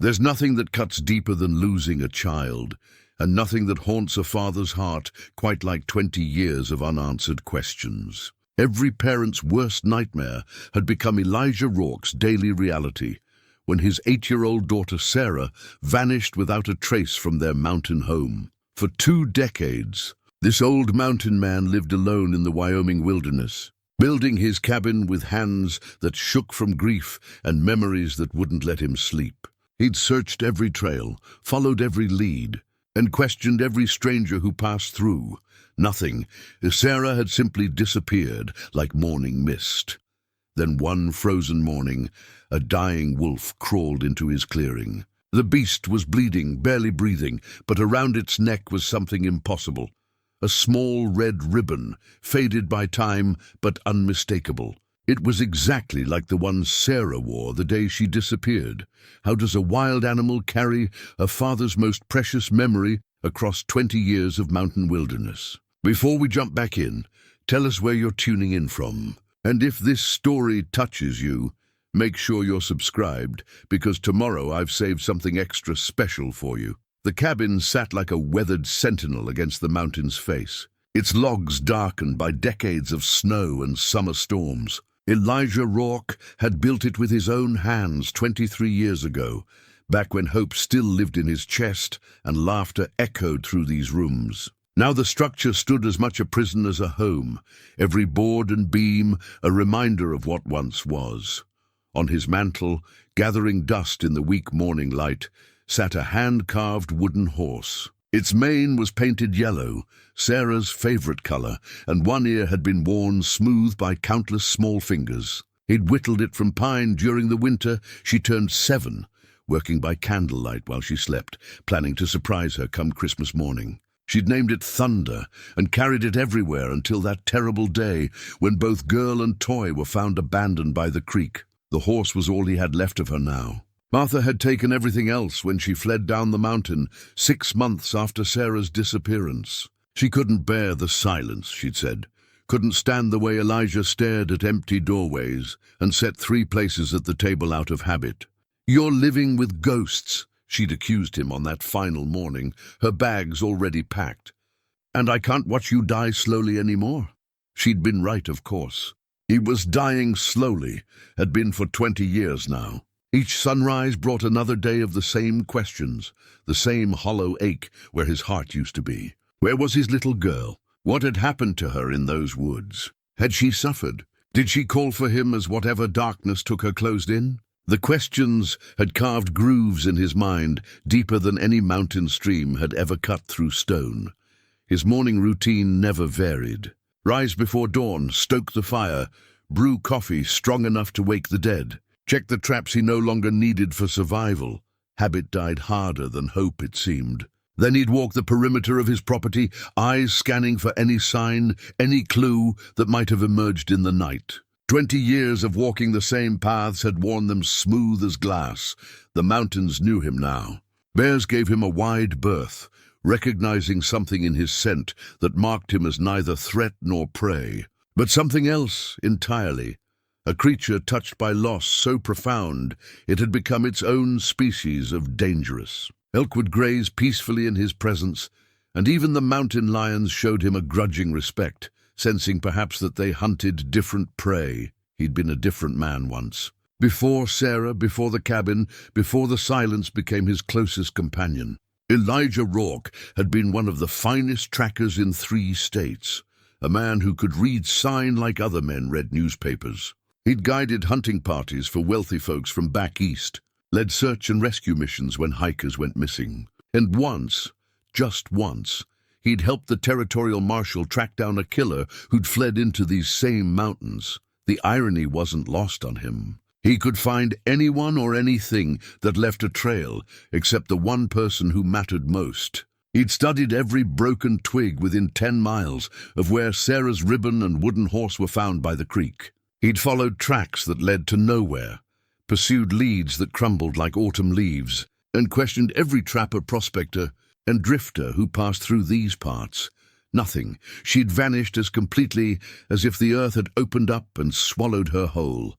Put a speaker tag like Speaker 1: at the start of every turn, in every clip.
Speaker 1: There's nothing that cuts deeper than losing a child, and nothing that haunts a father's heart quite like 20 years of unanswered questions. Every parent's worst nightmare had become Elijah Rourke's daily reality when his 8-year-old daughter Sarah vanished without a trace from their mountain home. For 2 decades, this old mountain man lived alone in the Wyoming wilderness, building his cabin with hands that shook from grief and memories that wouldn't let him sleep. He'd searched every trail, followed every lead, and questioned every stranger who passed through. Nothing. Sarah had simply disappeared like morning mist. Then one frozen morning, a dying wolf crawled into his clearing. The beast was bleeding, barely breathing, but around its neck was something impossible. A small red ribbon, faded by time, but unmistakable. It was exactly like the one Sarah wore the day she disappeared. How does a wild animal carry a father's most precious memory across 20 years of mountain wilderness? Before we jump back in, tell us where you're tuning in from. And if this story touches you, make sure you're subscribed, because tomorrow I've saved something extra special for you. The cabin sat like a weathered sentinel against the mountain's face, its logs darkened by decades of snow and summer storms. Elijah Rourke had built it with his own hands 23 years ago, back when hope still lived in his chest and laughter echoed through these rooms. Now the structure stood as much a prison as a home, every board and beam a reminder of what once was. On his mantel, gathering dust in the weak morning light, sat a hand-carved wooden horse. Its mane was painted yellow, Sarah's favorite color, and one ear had been worn smooth by countless small fingers. He'd whittled it from pine during the winter. She turned 7, working by candlelight while she slept, planning to surprise her come Christmas morning. She'd named it Thunder and carried it everywhere until that terrible day when both girl and toy were found abandoned by the creek. The horse was all he had left of her now. Martha had taken everything else when she fled down the mountain 6 months after Sarah's disappearance. She couldn't bear the silence, she'd said, couldn't stand the way Elijah stared at empty doorways and set 3 places at the table out of habit. "You're living with ghosts," she'd accused him on that final morning, her bags already packed. "And I can't watch you die slowly anymore." She'd been right, of course. He was dying slowly, had been for 20 years now. Each sunrise brought another day of the same questions, the same hollow ache where his heart used to be. Where was his little girl? What had happened to her in those woods? Had she suffered? Did she call for him as whatever darkness took her closed in? The questions had carved grooves in his mind deeper than any mountain stream had ever cut through stone. His morning routine never varied. Rise before dawn, stoke the fire, brew coffee strong enough to wake the dead. Check the traps he no longer needed for survival. Habit died harder than hope, it seemed. Then he'd walk the perimeter of his property, eyes scanning for any sign, any clue that might have emerged in the night. 20 years of walking the same paths had worn them smooth as glass. The mountains knew him now. Bears gave him a wide berth, recognizing something in his scent that marked him as neither threat nor prey, but something else entirely. A creature touched by loss so profound it had become its own species of dangerous. Elk would graze peacefully in his presence, and even the mountain lions showed him a grudging respect, sensing perhaps that they hunted different prey. He'd been a different man once. Before Sarah, before the cabin, before the silence became his closest companion. Elijah Rourke had been one of the finest trackers in 3 states, a man who could read sign like other men read newspapers. He'd guided hunting parties for wealthy folks from back east, led search and rescue missions when hikers went missing. And once, just once, he'd helped the territorial marshal track down a killer who'd fled into these same mountains. The irony wasn't lost on him. He could find anyone or anything that left a trail, except the one person who mattered most. He'd studied every broken twig within 10 miles of where Sarah's ribbon and wooden horse were found by the creek. He'd followed tracks that led to nowhere, pursued leads that crumbled like autumn leaves, and questioned every trapper, prospector, and drifter who passed through these parts. Nothing. She'd vanished as completely as if the earth had opened up and swallowed her whole.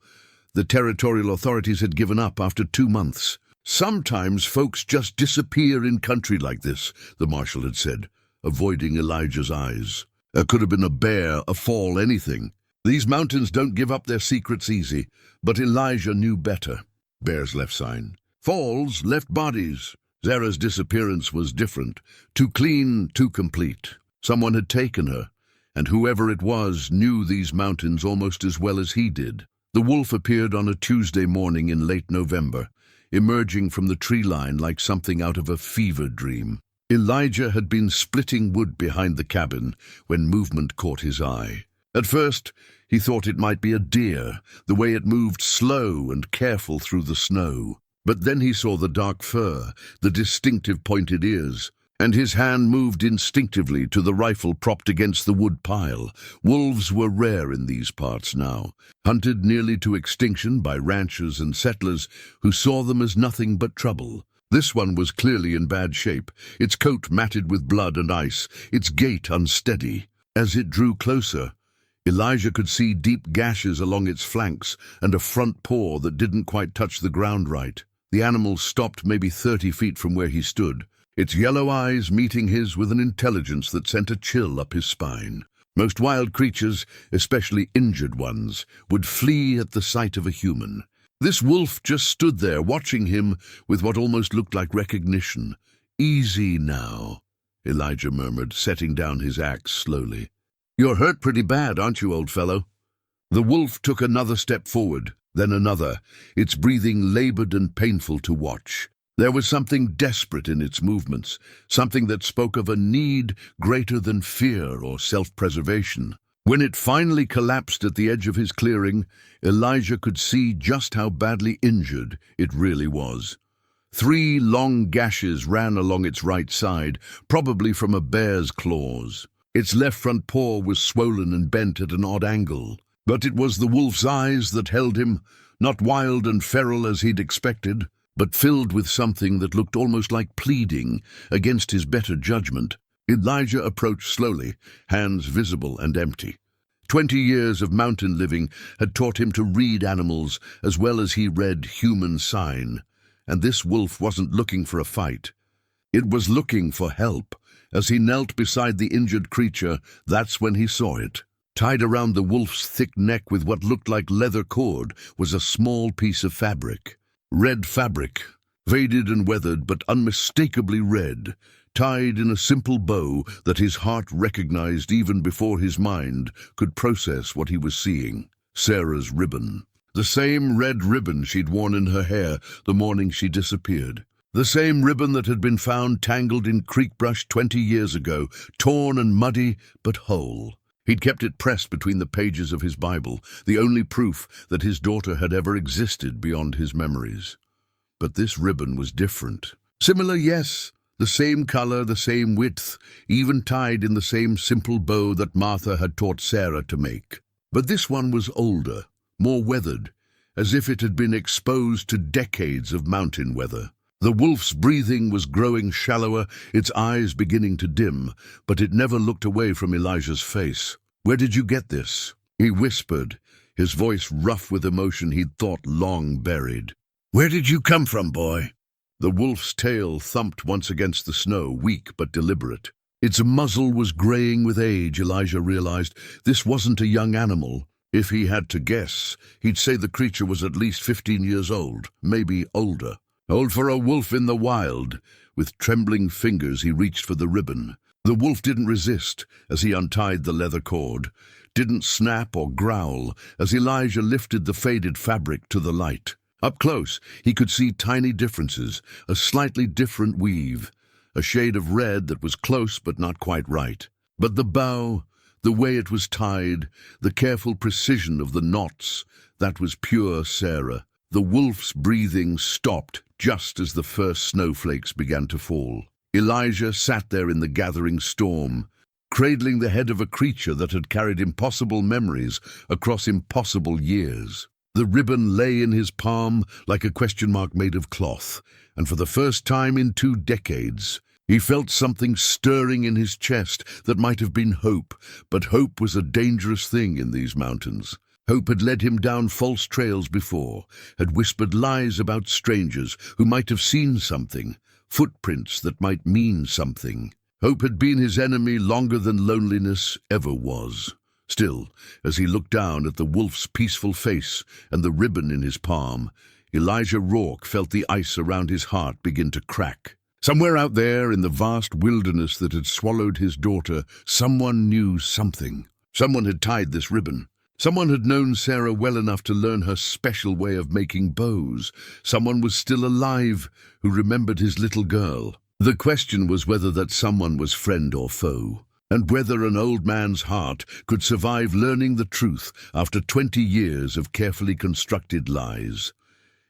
Speaker 1: The territorial authorities had given up after 2 months, Sometimes folks just disappear in country like this, the marshal had said, avoiding Elijah's eyes. There could have been a bear, a fall, anything. These mountains don't give up their secrets easy, but Elijah knew better. Bears left sign. Falls left bodies. Zara's disappearance was different. Too clean, too complete. Someone had taken her, and whoever it was knew these mountains almost as well as he did. The wolf appeared on a Tuesday morning in late November, emerging from the tree line like something out of a fever dream. Elijah had been splitting wood behind the cabin when movement caught his eye. At first, he thought it might be a deer, the way it moved slow and careful through the snow. But then he saw the dark fur, the distinctive pointed ears, and his hand moved instinctively to the rifle propped against the wood pile. Wolves were rare in these parts now, hunted nearly to extinction by ranchers and settlers who saw them as nothing but trouble. This one was clearly in bad shape, its coat matted with blood and ice, its gait unsteady. As it drew closer, Elijah could see deep gashes along its flanks and a front paw that didn't quite touch the ground right. The animal stopped maybe 30 feet from where he stood, its yellow eyes meeting his with an intelligence that sent a chill up his spine. Most wild creatures, especially injured ones, would flee at the sight of a human. This wolf just stood there watching him with what almost looked like recognition. "Easy now," Elijah murmured, setting down his axe slowly. "You're hurt pretty bad, aren't you, old fellow?" The wolf took another step forward, then another, its breathing labored and painful to watch. There was something desperate in its movements, something that spoke of a need greater than fear or self-preservation. When it finally collapsed at the edge of his clearing, Elijah could see just how badly injured it really was. 3 long gashes ran along its right side, probably from a bear's claws. Its left front paw was swollen and bent at an odd angle. But it was the wolf's eyes that held him, not wild and feral as he'd expected, but filled with something that looked almost like pleading against his better judgment. Elijah approached slowly, hands visible and empty. 20 years of mountain living had taught him to read animals as well as he read human sign, and this wolf wasn't looking for a fight. It was looking for help. As he knelt beside the injured creature, that's when he saw it. Tied around the wolf's thick neck with what looked like leather cord was a small piece of fabric. Red fabric, faded and weathered but unmistakably red, tied in a simple bow that his heart recognized even before his mind could process what he was seeing. Sarah's ribbon. The same red ribbon she'd worn in her hair the morning she disappeared. The same ribbon that had been found tangled in creek brush 20 years ago, torn and muddy, but whole. He'd kept it pressed between the pages of his Bible, the only proof that his daughter had ever existed beyond his memories. But this ribbon was different. Similar, yes, the same color, the same width, even tied in the same simple bow that Martha had taught Sarah to make. But this one was older, more weathered, as if it had been exposed to decades of mountain weather. The wolf's breathing was growing shallower, its eyes beginning to dim, but it never looked away from Elijah's face. "Where did you get this?" he whispered, his voice rough with emotion he'd thought long buried. "Where did you come from, boy?" The wolf's tail thumped once against the snow, weak but deliberate. Its muzzle was graying with age, Elijah realized. This wasn't a young animal. If he had to guess, he'd say the creature was at least 15 years old, maybe older. Old for a wolf in the wild. With trembling fingers he reached for the ribbon. The wolf didn't resist as he untied the leather cord, didn't snap or growl as Elijah lifted the faded fabric to the light. Up close, he could see tiny differences, a slightly different weave, a shade of red that was close but not quite right. But the bow, the way it was tied, the careful precision of the knots, that was pure Sarah. The wolf's breathing stopped just as the first snowflakes began to fall. Elijah sat there in the gathering storm, cradling the head of a creature that had carried impossible memories across impossible years. The ribbon lay in his palm like a question mark made of cloth, and for the first time in 2 decades, he felt something stirring in his chest that might have been hope, but hope was a dangerous thing in these mountains. Hope had led him down false trails before, had whispered lies about strangers who might have seen something, footprints that might mean something. Hope had been his enemy longer than loneliness ever was. Still, as he looked down at the wolf's peaceful face and the ribbon in his palm, Elijah Rourke felt the ice around his heart begin to crack. Somewhere out there in the vast wilderness that had swallowed his daughter, someone knew something. Someone had tied this ribbon. Someone had known Sarah well enough to learn her special way of making bows. Someone was still alive who remembered his little girl. The question was whether that someone was friend or foe, and whether an old man's heart could survive learning the truth after 20 years of carefully constructed lies.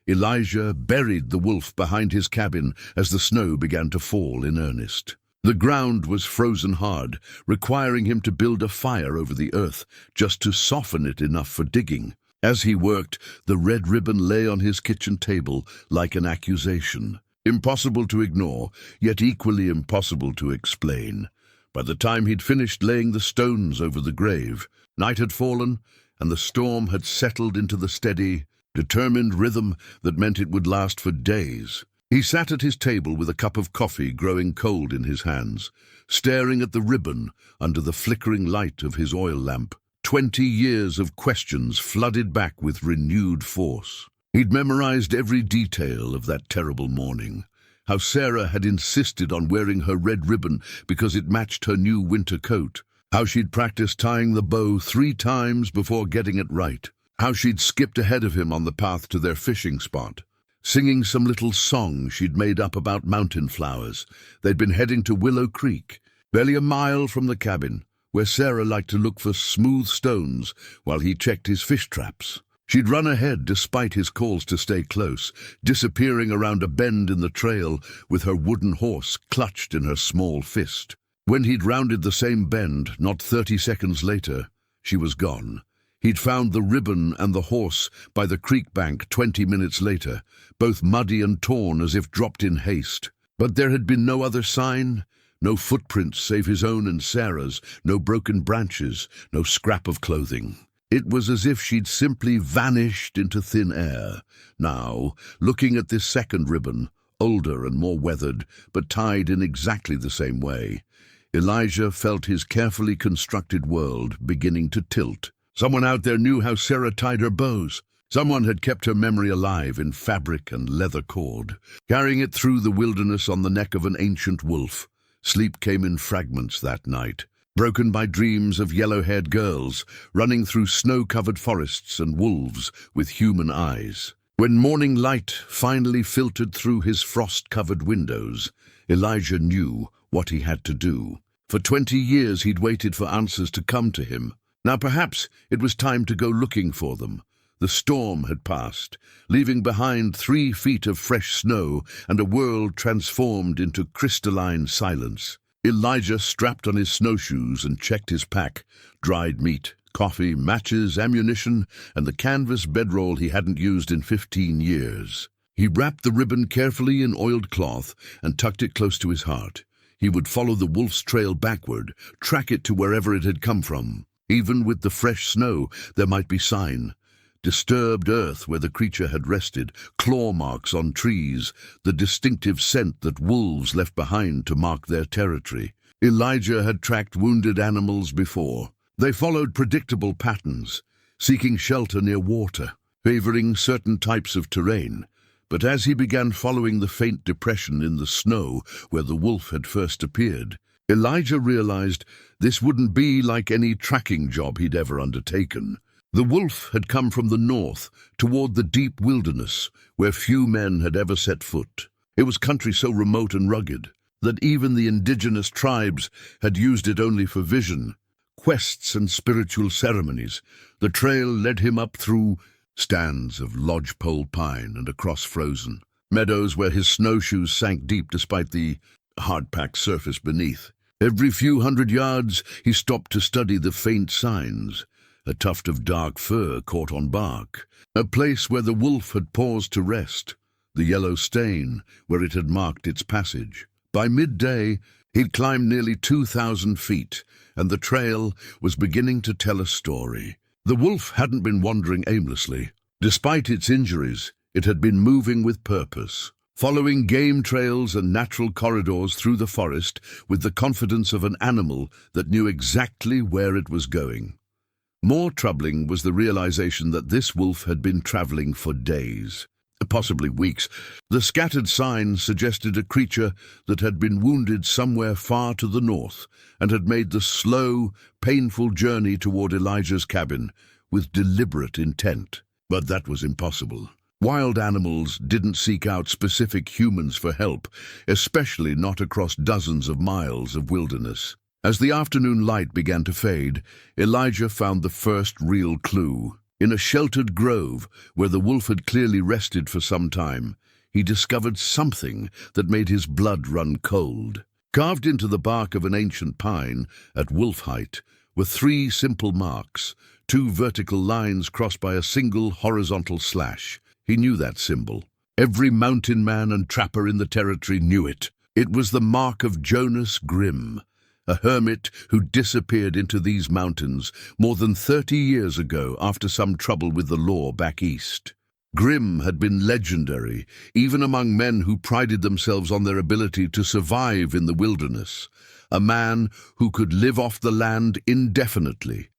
Speaker 1: Elijah buried the wolf behind his cabin as the snow began to fall in earnest. The ground was frozen hard, requiring him to build a fire over the earth just to soften it enough for digging. As he worked, the red ribbon lay on his kitchen table like an accusation. Impossible to ignore, yet equally impossible to explain. By the time he'd finished laying the stones over the grave, night had fallen, and the storm had settled into the steady, determined rhythm that meant it would last for days. He sat at his table with a cup of coffee growing cold in his hands, staring at the ribbon under the flickering light of his oil lamp. 20 years of questions flooded back with renewed force. He'd memorized every detail of that terrible morning. How Sarah had insisted on wearing her red ribbon because it matched her new winter coat. How she'd practiced tying the bow 3 times before getting it right. How she'd skipped ahead of him on the path to their fishing spot, singing some little song she'd made up about mountain flowers. They'd been heading to Willow Creek, barely a mile from the cabin, where Sarah liked to look for smooth stones while he checked his fish traps. She'd run ahead despite his calls to stay close, disappearing around a bend in the trail with her wooden horse clutched in her small fist. When he'd rounded the same bend, not 30 seconds later, she was gone. He'd found the ribbon and the horse by the creek bank 20 minutes later, both muddy and torn as if dropped in haste. But there had been no other sign, no footprints save his own and Sarah's, no broken branches, no scrap of clothing. It was as if she'd simply vanished into thin air. Now, looking at this second ribbon, older and more weathered, but tied in exactly the same way, Elijah felt his carefully constructed world beginning to tilt. Someone out there knew how Sarah tied her bows. Someone had kept her memory alive in fabric and leather cord, carrying it through the wilderness on the neck of an ancient wolf. Sleep came in fragments that night, broken by dreams of yellow-haired girls running through snow-covered forests and wolves with human eyes. When morning light finally filtered through his frost-covered windows, Elijah knew what he had to do. For 20 years he'd waited for answers to come to him. Now perhaps it was time to go looking for them. The storm had passed, leaving behind 3 feet of fresh snow and a world transformed into crystalline silence. Elijah strapped on his snowshoes and checked his pack. Dried meat, coffee, matches, ammunition, and the canvas bedroll he hadn't used in 15 years. He wrapped the ribbon carefully in oiled cloth and tucked it close to his heart. He would follow the wolf's trail backward, track it to wherever it had come from. Even with the fresh snow, there might be sign. Disturbed earth where the creature had rested, claw marks on trees, the distinctive scent that wolves left behind to mark their territory. Elijah had tracked wounded animals before. They followed predictable patterns, seeking shelter near water, favoring certain types of terrain. But as he began following the faint depression in the snow where the wolf had first appeared, Elijah realized this wouldn't be like any tracking job he'd ever undertaken. The wolf had come from the north, toward the deep wilderness, where few men had ever set foot. It was country so remote and rugged that even the indigenous tribes had used it only for vision, quests and spiritual ceremonies. The trail led him up through stands of lodgepole pine and across frozen meadows where his snowshoes sank deep despite the hard-packed surface beneath. Every few hundred yards he stopped to study the faint signs. A tuft of dark fur caught on bark, a place where the wolf had paused to rest, the yellow stain where it had marked its passage. By midday, he'd climbed nearly 2,000 feet, and the trail was beginning to tell a story. The wolf hadn't been wandering aimlessly. Despite its injuries, it had been moving with purpose, following game trails and natural corridors through the forest with the confidence of an animal that knew exactly where it was going. More troubling was the realization that this wolf had been traveling for days, possibly weeks. The scattered signs suggested a creature that had been wounded somewhere far to the north and had made the slow, painful journey toward Elijah's cabin with deliberate intent. But that was impossible. Wild animals didn't seek out specific humans for help, especially not across dozens of miles of wilderness. As the afternoon light began to fade, Elijah found the first real clue. In a sheltered grove, where the wolf had clearly rested for some time, he discovered something that made his blood run cold. Carved into the bark of an ancient pine, at wolf height, were 3 simple marks, 2 vertical lines crossed by a single horizontal slash. He knew that symbol. Every mountain man and trapper in the territory knew it. It was the mark of Jonas Grimm, a hermit who disappeared into these mountains more than 30 years ago after some trouble with the law back east. Grimm had been legendary, even among men who prided themselves on their ability to survive in the wilderness. A man who could live off the land indefinitely,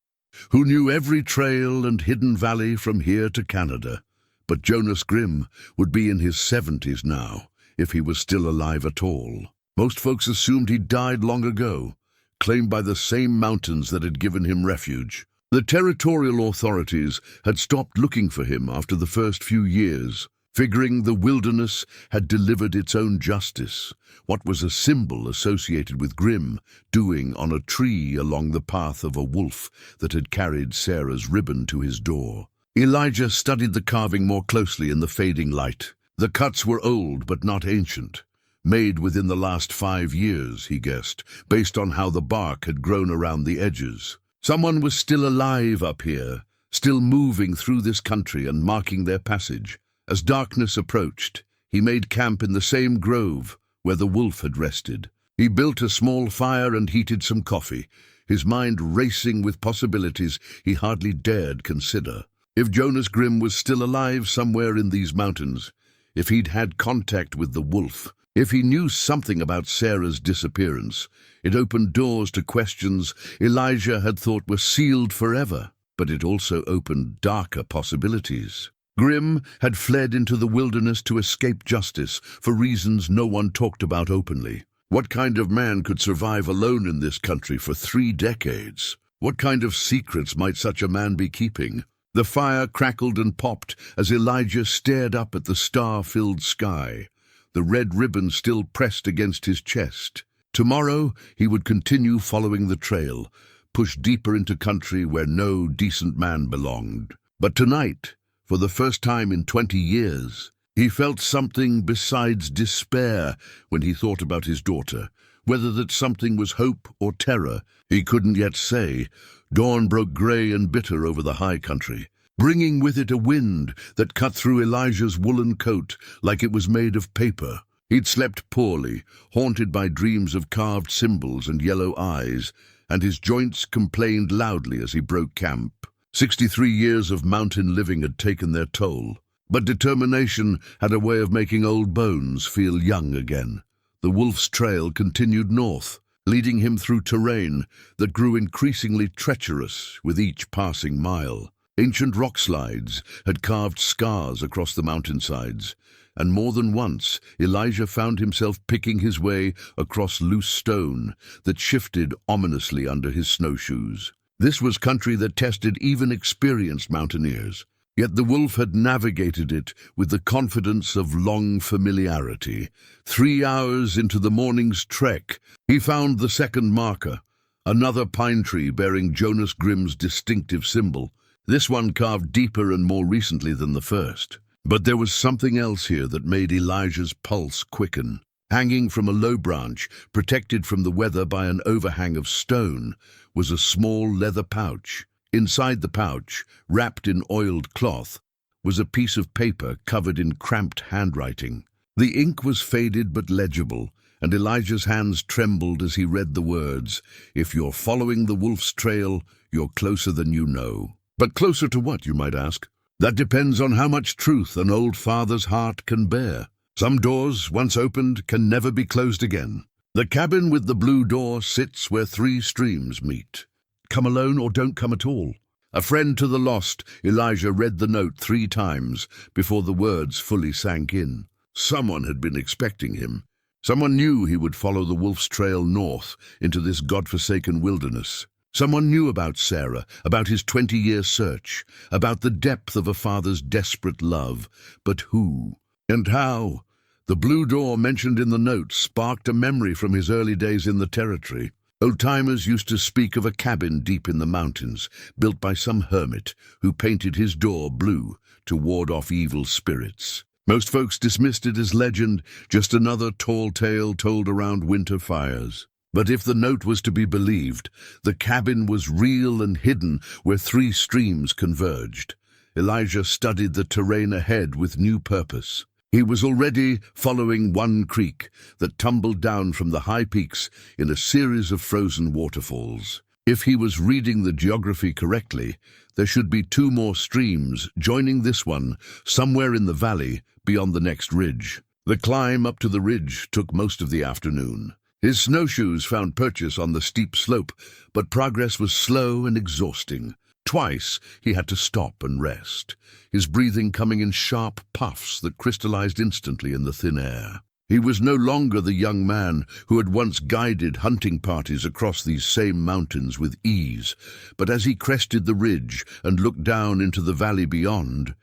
Speaker 1: who knew every trail and hidden valley from here to Canada. But Jonas Grimm would be in his 70s now, if he was still alive at all. Most folks assumed he'd died long ago, claimed by the same mountains that had given him refuge. The territorial authorities had stopped looking for him after the first few years, figuring the wilderness had delivered its own justice. What was a symbol associated with Grimm doing on a tree along the path of a wolf that had carried Sarah's ribbon to his door? Elijah studied the carving more closely in the fading light. The cuts were old but not ancient. Made within the last 5 years, he guessed, based on how the bark had grown around the edges. Someone was still alive up here, still moving through this country and marking their passage. As darkness approached, he made camp in the same grove where the wolf had rested. He built a small fire and heated some coffee, his mind racing with possibilities he hardly dared consider. If Jonas Grimm was still alive somewhere in these mountains, if he'd had contact with the wolf, if he knew something about Sarah's disappearance, it opened doors to questions Elijah had thought were sealed forever, but it also opened darker possibilities. Grimm had fled into the wilderness to escape justice for reasons no one talked about openly. What kind of man could survive alone in this country for 3 decades? What kind of secrets might such a man be keeping? The fire crackled and popped as Elijah stared up at the star-filled sky, the red ribbon still pressed against his chest. Tomorrow he would continue following the trail, push deeper into country where no decent man belonged. But tonight, for the first time in 20 years, he felt something besides despair when he thought about his daughter. Whether that something was hope or terror, he couldn't yet say. Dawn broke grey and bitter over the high country, bringing with it a wind that cut through Elijah's woolen coat like it was made of paper. He'd slept poorly, haunted by dreams of carved symbols and yellow eyes, and his joints complained loudly as he broke camp. 63 years of mountain living had taken their toll, but determination had a way of making old bones feel young again. The wolf's trail continued north, leading him through terrain that grew increasingly treacherous with each passing mile. Ancient rock slides had carved scars across the mountainsides, and more than once Elijah found himself picking his way across loose stone that shifted ominously under his snowshoes. This was country that tested even experienced mountaineers, yet the wolf had navigated it with the confidence of long familiarity. 3 hours into the morning's trek, he found the second marker, another pine tree bearing Jonas Grimm's distinctive symbol, this one carved deeper and more recently than the first. But there was something else here that made Elijah's pulse quicken. Hanging from a low branch, protected from the weather by an overhang of stone, was a small leather pouch. Inside the pouch, wrapped in oiled cloth, was a piece of paper covered in cramped handwriting. The ink was faded but legible, and Elijah's hands trembled as he read the words, "If you're following the wolf's trail, you're closer than you know." But closer to what, you might ask? That depends on how much truth an old father's heart can bear. Some doors, once opened, can never be closed again. The cabin with the blue door sits where three streams meet. Come alone or don't come at all. A friend to the lost, Elijah read the note 3 times before the words fully sank in. Someone had been expecting him. Someone knew he would follow the wolf's trail north into this godforsaken wilderness. Someone knew about Sarah, about his 20-year search, about the depth of a father's desperate love. But who? And how? The blue door mentioned in the note sparked a memory from his early days in the territory. Old-timers used to speak of a cabin deep in the mountains, built by some hermit who painted his door blue to ward off evil spirits. Most folks dismissed it as legend, just another tall tale told around winter fires. But if the note was to be believed, the cabin was real and hidden where 3 streams converged. Elijah studied the terrain ahead with new purpose. He was already following one creek that tumbled down from the high peaks in a series of frozen waterfalls. If he was reading the geography correctly, there should be 2 more streams joining this one somewhere in the valley beyond the next ridge. The climb up to the ridge took most of the afternoon. His snowshoes found purchase on the steep slope, but progress was slow and exhausting. Twice he had to stop and rest, his breathing coming in sharp puffs that crystallized instantly in the thin air. He was no longer the young man who had once guided hunting parties across these same mountains with ease, but as he crested the ridge and looked down into the valley beyond,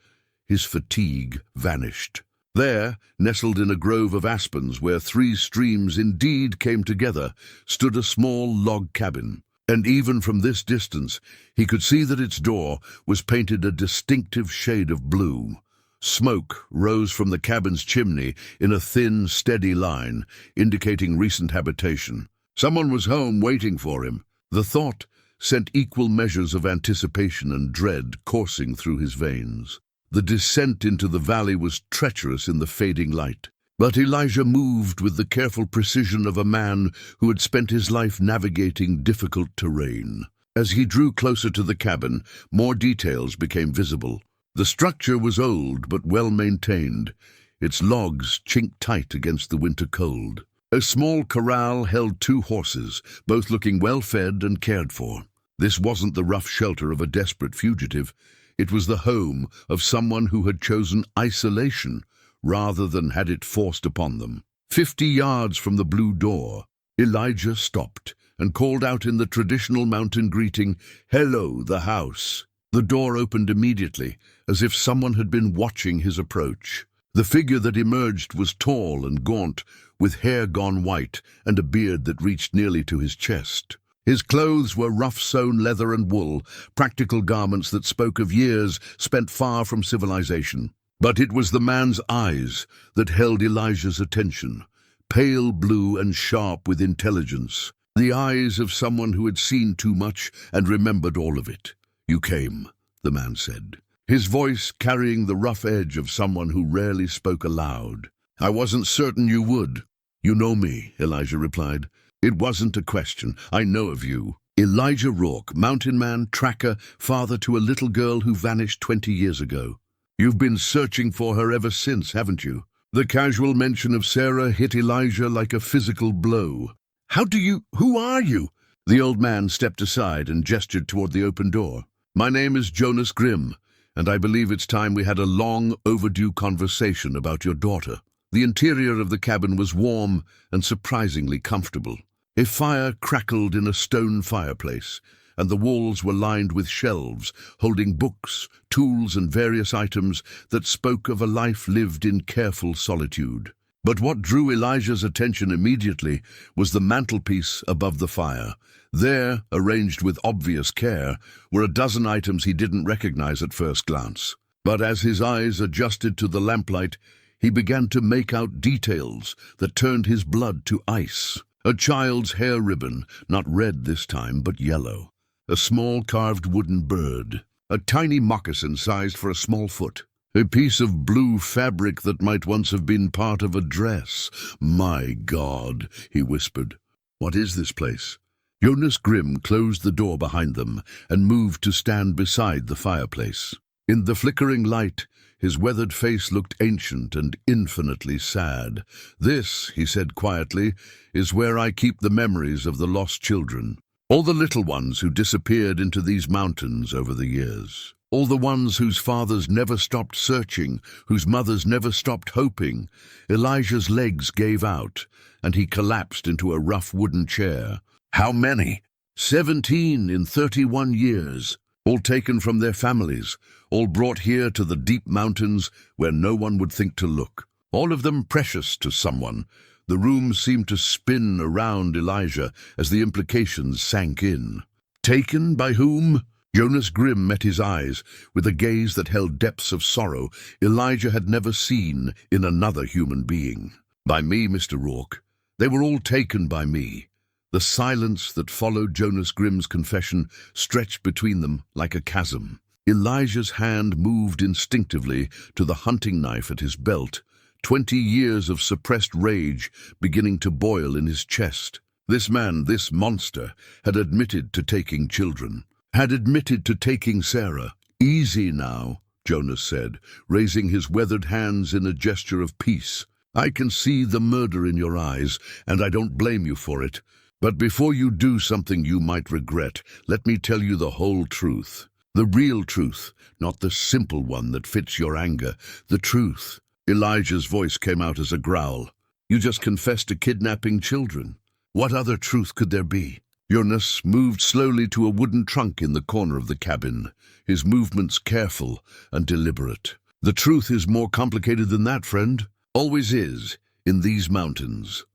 Speaker 1: his fatigue vanished. There, nestled in a grove of aspens where 3 streams indeed came together, stood a small log cabin. And even from this distance, he could see that its door was painted a distinctive shade of blue. Smoke rose from the cabin's chimney in a thin, steady line, indicating recent habitation. Someone was home waiting for him. The thought sent equal measures of anticipation and dread coursing through his veins. The descent into the valley was treacherous in the fading light. But Elijah moved with the careful precision of a man who had spent his life navigating difficult terrain. As he drew closer to the cabin, more details became visible. The structure was old but well maintained, its logs chinked tight against the winter cold. A small corral held 2 horses, both looking well fed and cared for. This wasn't the rough shelter of a desperate fugitive. It was the home of someone who had chosen isolation rather than had it forced upon them. 50 yards from the blue door, Elijah stopped and called out in the traditional mountain greeting, "Hello, the house." The door opened immediately, as if someone had been watching his approach. The figure that emerged was tall and gaunt, with hair gone white and a beard that reached nearly to his chest. His clothes were rough-sewn leather and wool, practical garments that spoke of years spent far from civilization. But it was the man's eyes that held Elijah's attention, pale blue and sharp with intelligence, the eyes of someone who had seen too much and remembered all of it. "You came," the man said, his voice carrying the rough edge of someone who rarely spoke aloud. "I wasn't certain you would." "You know me," Elijah replied. "It wasn't a question. I know of you. Elijah Rourke, mountain man, tracker, father to a little girl who vanished 20 years ago. You've been searching for her ever since, haven't you?" The casual mention of Sarah hit Elijah like a physical blow. Who are you?" The old man stepped aside and gestured toward the open door. "My name is Jonas Grimm, and I believe it's time we had a long overdue conversation about your daughter." The interior of the cabin was warm and surprisingly comfortable. A fire crackled in a stone fireplace, and the walls were lined with shelves holding books, tools, and various items that spoke of a life lived in careful solitude. But what drew Elijah's attention immediately was the mantelpiece above the fire. There, arranged with obvious care, were a dozen items he didn't recognize at first glance. But as his eyes adjusted to the lamplight, he began to make out details that turned his blood to ice. A child's hair ribbon, not red this time, but yellow. A small carved wooden bird. A tiny moccasin sized for a small foot. A piece of blue fabric that might once have been part of a dress. "My God," he whispered. "What is this place? Jonas Grimm closed the door behind them and moved to stand beside the fireplace. In the flickering light, his weathered face looked ancient and infinitely sad. "This," he said quietly, "is where I keep the memories of the lost children. All the little ones who disappeared into these mountains over the years. All the ones whose fathers never stopped searching, whose mothers never stopped hoping." Elijah's legs gave out, and he collapsed into a rough wooden chair. "How many?" 17 in 31 years. All taken from their families, all brought here to the deep mountains where no one would think to look. All of them precious to someone. The room seemed to spin around Elijah as the implications sank in. Taken by whom? Jonas Grimm met his eyes with a gaze that held depths of sorrow Elijah had never seen in another human being. "By me, Mr. Rourke. They were all taken by me." The silence that followed Jonas Grimm's confession stretched between them like a chasm. Elijah's hand moved instinctively to the hunting knife at his belt, 20 years of suppressed rage beginning to boil in his chest. This man, this monster, had admitted to taking children, had admitted to taking Sarah. "Easy now," Jonas said, raising his weathered hands in a gesture of peace. "I can see the murder in your eyes, and I don't blame you for it. But before you do something you might regret, let me tell you the whole truth. The real truth, not the simple one that fits your anger. The truth." Elijah's voice came out as a growl. "You just confessed to kidnapping children. What other truth could there be?" Jonas moved slowly to a wooden trunk in the corner of the cabin, his movements careful and deliberate. "The truth is more complicated than that, friend. Always is, in these mountains."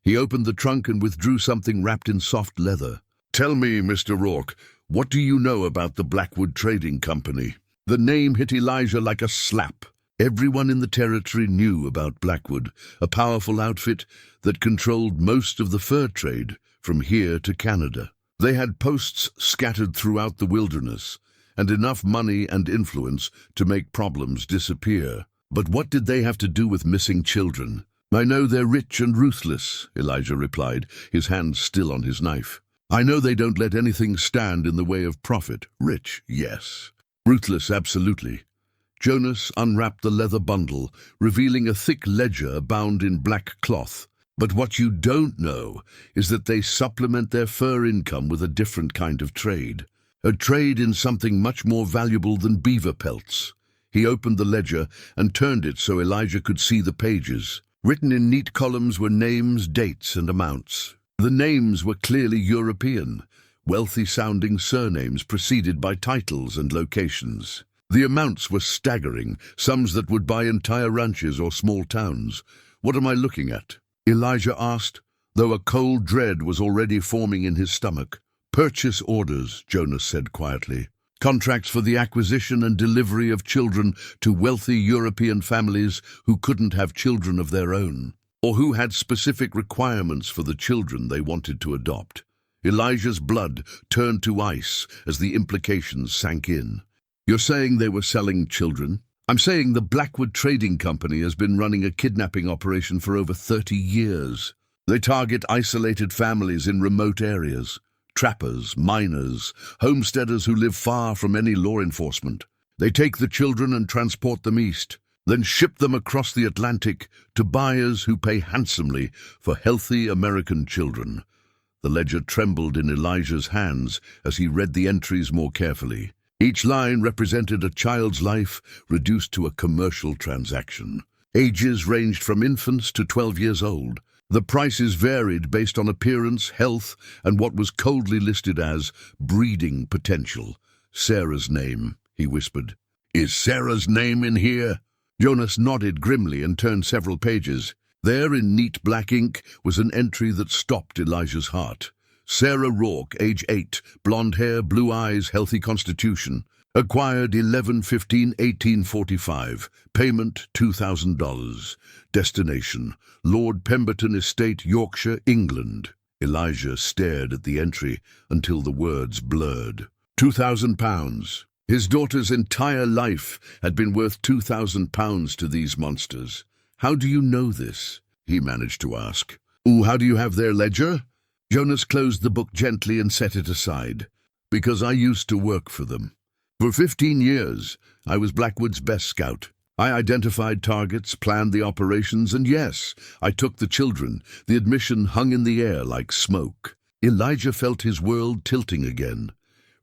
Speaker 1: He opened the trunk and withdrew something wrapped in soft leather. "Tell me, Mr. Rourke, what do you know about the Blackwood Trading Company?" The name hit Elijah like a slap. Everyone in the territory knew about Blackwood, a powerful outfit that controlled most of the fur trade from here to Canada. They had posts scattered throughout the wilderness, and enough money and influence to make problems disappear. But what did they have to do with missing children? "I know they're rich and ruthless," Elijah replied, his hand still on his knife. "I know they don't let anything stand in the way of profit. Rich, yes. Ruthless, absolutely." Jonas unwrapped the leather bundle, revealing a thick ledger bound in black cloth. "But what you don't know is that they supplement their fur income with a different kind of trade. A trade in something much more valuable than beaver pelts." He opened the ledger and turned it so Elijah could see the pages. Written in neat columns were names, dates, and amounts. The names were clearly European, wealthy-sounding surnames preceded by titles and locations. The amounts were staggering, sums that would buy entire ranches or small towns. "What am I looking at?" Elijah asked, though a cold dread was already forming in his stomach. "Purchase orders," Jonas said quietly. "Contracts for the acquisition and delivery of children to wealthy European families who couldn't have children of their own, or who had specific requirements for the children they wanted to adopt." Elijah's blood turned to ice as the implications sank in. "You're saying they were selling children?" "I'm saying the Blackwood Trading Company has been running a kidnapping operation for over 30 years. They target isolated families in remote areas. Trappers, miners, homesteaders who live far from any law enforcement. They take the children and transport them east, then ship them across the Atlantic to buyers who pay handsomely for healthy American children." The ledger trembled in Elijah's hands as he read the entries more carefully. Each line represented a child's life reduced to a commercial transaction. Ages ranged from infants to 12 years old. The prices varied based on appearance, health, and what was coldly listed as breeding potential. "Sarah's name," he whispered. "Is Sarah's name in here?" Jonas nodded grimly and turned several pages. There, in neat black ink, was an entry that stopped Elijah's heart. "Sarah Rourke, age 8, blonde hair, blue eyes, healthy constitution. Acquired 11/15/1845. Payment $2,000. Destination: Lord Pemberton Estate, Yorkshire, England." Elijah stared at the entry until the words blurred. £2,000. His daughter's entire life had been worth £2,000 to these monsters. "How do you know this?" he managed to ask. "How do you have their ledger?" Jonas closed the book gently and set it aside. Because I used to work for them. For 15 years, I was Blackwood's best scout. I identified targets, planned the operations, and yes, I took the children. The admission hung in the air like smoke. Elijah felt his world tilting again.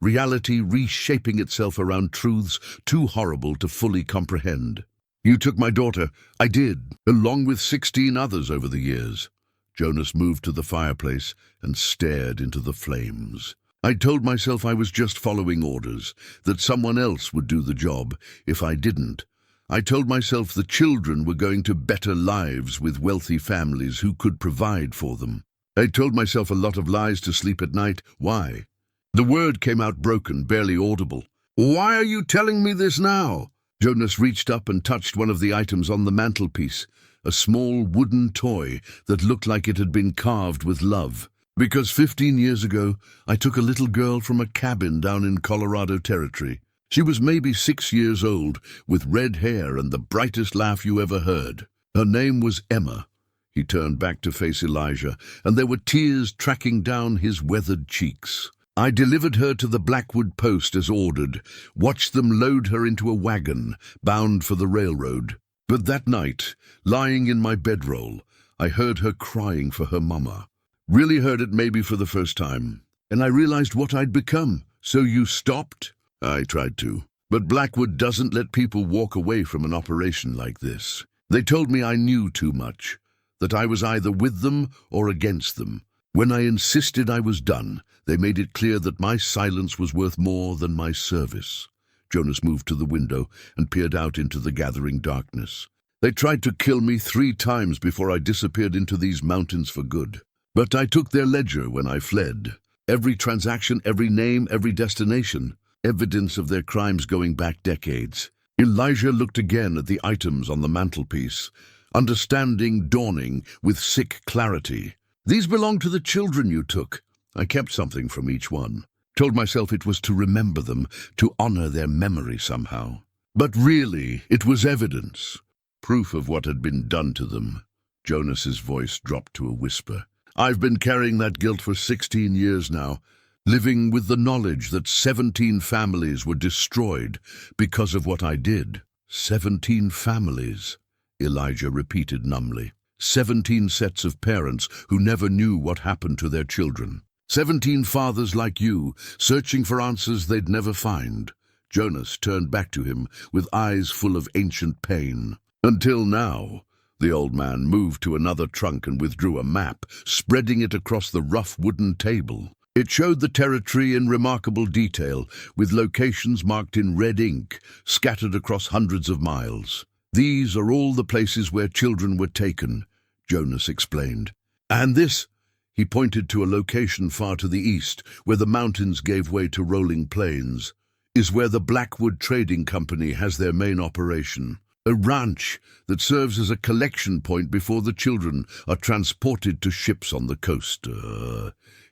Speaker 1: Reality reshaping itself around truths too horrible to fully comprehend. You took my daughter. I did, along with 16 others over the years. Jonas moved to the fireplace and stared into the flames. I told myself I was just following orders, that someone else would do the job if I didn't. I told myself the children were going to better lives with wealthy families who could provide for them. I told myself a lot of lies to sleep at night. Why? The word came out broken, barely audible. Why are you telling me this now? Jonas reached up and touched one of the items on the mantelpiece, a small wooden toy that looked like it had been carved with love. Because 15 years ago, I took a little girl from a cabin down in Colorado Territory. She was maybe 6 years old, with red hair and the brightest laugh you ever heard. Her name was Emma. He turned back to face Elijah, and there were tears tracking down his weathered cheeks. I delivered her to the Blackwood post as ordered, watched them load her into a wagon, bound for the railroad. But that night, lying in my bedroll, I heard her crying for her mama. Really heard it maybe for the first time. And I realized what I'd become. So you stopped? I tried to. But Blackwood doesn't let people walk away from an operation like this. They told me I knew too much, that I was either with them or against them. When I insisted I was done, they made it clear that my silence was worth more than my service. Jonas moved to the window and peered out into the gathering darkness. They tried to kill me 3 times before I disappeared into these mountains for good. But I took their ledger when I fled. Every transaction, every name, every destination. Evidence of their crimes going back decades. Elijah looked again at the items on the mantelpiece, understanding dawning with sick clarity. These belong to the children you took. I kept something from each one. Told myself it was to remember them, to honor their memory somehow. But really, it was evidence. Proof of what had been done to them. Jonas's voice dropped to a whisper. I've been carrying that guilt for 16 years now, living with the knowledge that 17 families were destroyed because of what I did. 17 families, Elijah repeated numbly. 17 sets of parents who never knew what happened to their children. 17 fathers like you, searching for answers they'd never find. Jonas turned back to him with eyes full of ancient pain. Until now. The old man moved to another trunk and withdrew a map, spreading it across the rough wooden table. It showed the territory in remarkable detail, with locations marked in red ink, scattered across hundreds of miles. These are all the places where children were taken, Jonas explained. And this, he pointed to a location far to the east, where the mountains gave way to rolling plains, is where the Blackwood Trading Company has their main operation. A ranch that serves as a collection point before the children are transported to ships on the coast.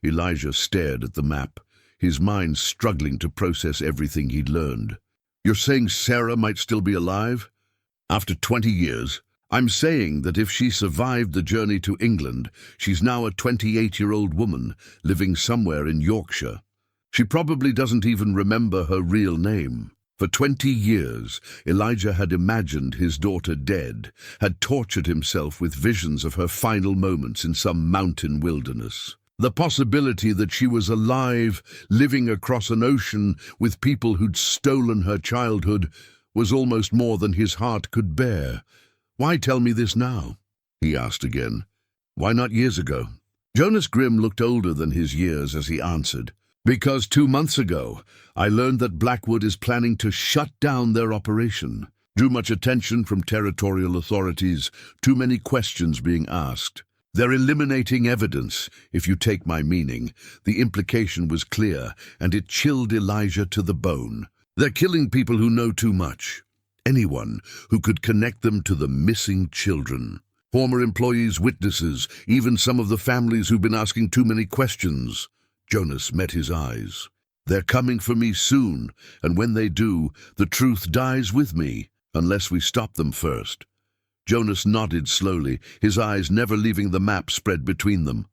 Speaker 1: Elijah stared at the map, his mind struggling to process everything he'd learned. You're saying Sarah might still be alive? After 20 years? I'm saying that if she survived the journey to England, she's now a 28-year-old woman living somewhere in Yorkshire. She probably doesn't even remember her real name. For 20 years, Elijah had imagined his daughter dead, had tortured himself with visions of her final moments in some mountain wilderness. The possibility that she was alive, living across an ocean with people who'd stolen her childhood, was almost more than his heart could bear. Why tell me this now? He asked again. Why not years ago? Jonas Grimm looked older than his years as he answered. Because 2 months ago, I learned that Blackwood is planning to shut down their operation. Drew much attention from territorial authorities, too many questions being asked. They're eliminating evidence, if you take my meaning. The implication was clear, and it chilled Elijah to the bone. They're killing people who know too much. Anyone who could connect them to the missing children. Former employees, witnesses, even some of the families who've been asking too many questions. Jonas met his eyes. They're coming for me soon, and when they do, the truth dies with me, unless we stop them first. Jonas nodded slowly, his eyes never leaving the map spread between them.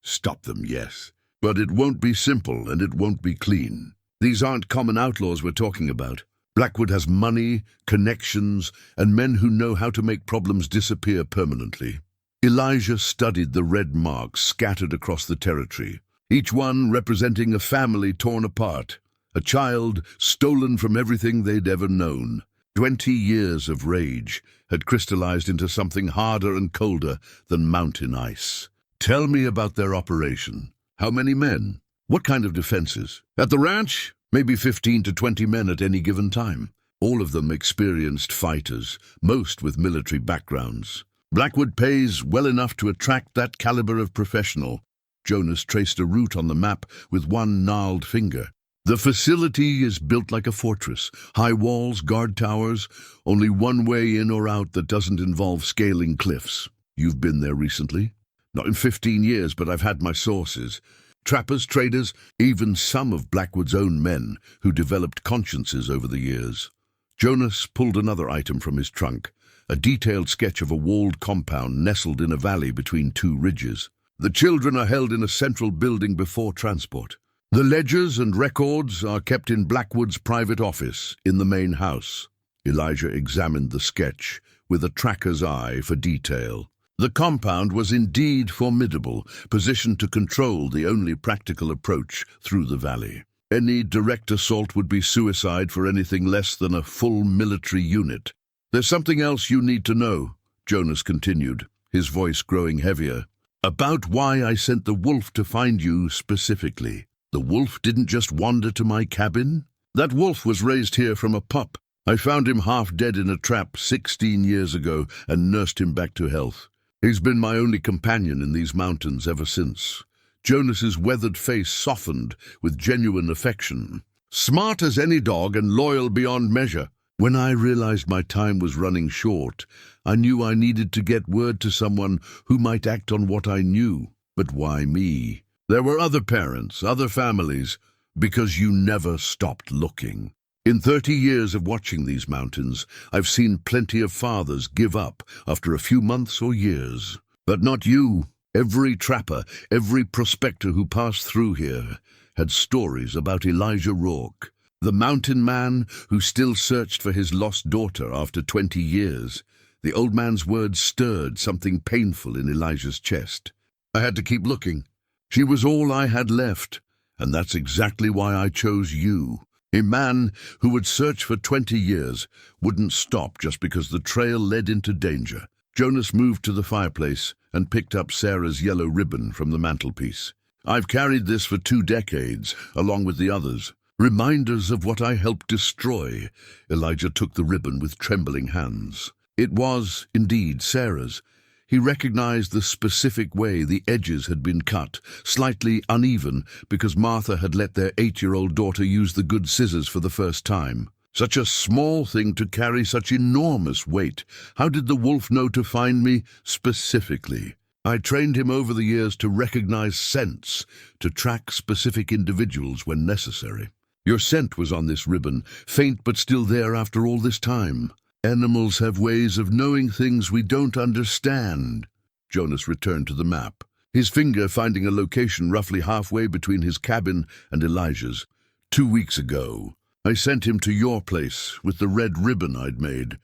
Speaker 1: Stop them, yes. But it won't be simple and it won't be clean. These aren't common outlaws we're talking about. Blackwood has money, connections, and men who know how to make problems disappear permanently. Elijah studied the red marks scattered across the territory, each one representing a family torn apart, a child stolen from everything they'd ever known. 20 years of rage had crystallized into something harder and colder than mountain ice. Tell me about their operation. How many men? What kind of defenses? At the ranch, maybe 15 to 20 men at any given time. All of them experienced fighters, most with military backgrounds. Blackwood pays well enough to attract that caliber of professional. Jonas traced a route on the map with one gnarled finger. The facility is built like a fortress. High walls, guard towers, only one way in or out that doesn't involve scaling cliffs. You've been there recently? Not in 15 years, but I've had my sources. Trappers, traders, even some of Blackwood's own men who developed consciences over the years. Jonas pulled another item from his trunk, a detailed sketch of a walled compound nestled in a valley between two ridges. The children are held in a central building before transport. The ledgers and records are kept in Blackwood's private office in the main house. Elijah examined the sketch with a tracker's eye for detail. The compound was indeed formidable, positioned to control the only practical approach through the valley. Any direct assault would be suicide for anything less than a full military unit. There's something else you need to know, Jonas continued, his voice growing heavier, about why I sent the wolf to find you specifically. The wolf didn't just wander to my cabin. That wolf was raised here from a pup. I found him half dead in a trap 16 years ago and nursed him back to health. He's been my only companion in these mountains ever since. Jonas's weathered face softened with genuine affection. Smart as any dog and loyal beyond measure. When I realized my time was running short, I knew I needed to get word to someone who might act on what I knew. But why me? There were other parents, other families, because you never stopped looking. In 30 years of watching these mountains, I've seen plenty of fathers give up after a few months or years. But not you. Every trapper, every prospector who passed through here had stories about Elijah Rourke, the mountain man who still searched for his lost daughter after 20 years. The old man's words stirred something painful in Elijah's chest. I had to keep looking. She was all I had left, and that's exactly why I chose you. A man who would search for 20 years wouldn't stop just because the trail led into danger. Jonas moved to the fireplace and picked up Sarah's yellow ribbon from the mantelpiece. I've carried this for 2 decades, along with the others. Reminders of what I helped destroy. Elijah took the ribbon with trembling hands. It was, indeed, Sarah's. He recognized the specific way the edges had been cut, slightly uneven, because Martha had let their 8-year-old daughter use the good scissors for the first time. Such a small thing to carry such enormous weight. How did the wolf know to find me specifically? I trained him over the years to recognize scents, to track specific individuals when necessary. Your scent was on this ribbon, faint but still there after all this time. Animals have ways of knowing things we don't understand. Jonas returned to the map, his finger finding a location roughly halfway between his cabin and Elijah's. 2 weeks ago, I sent him to your place with the red ribbon I'd made,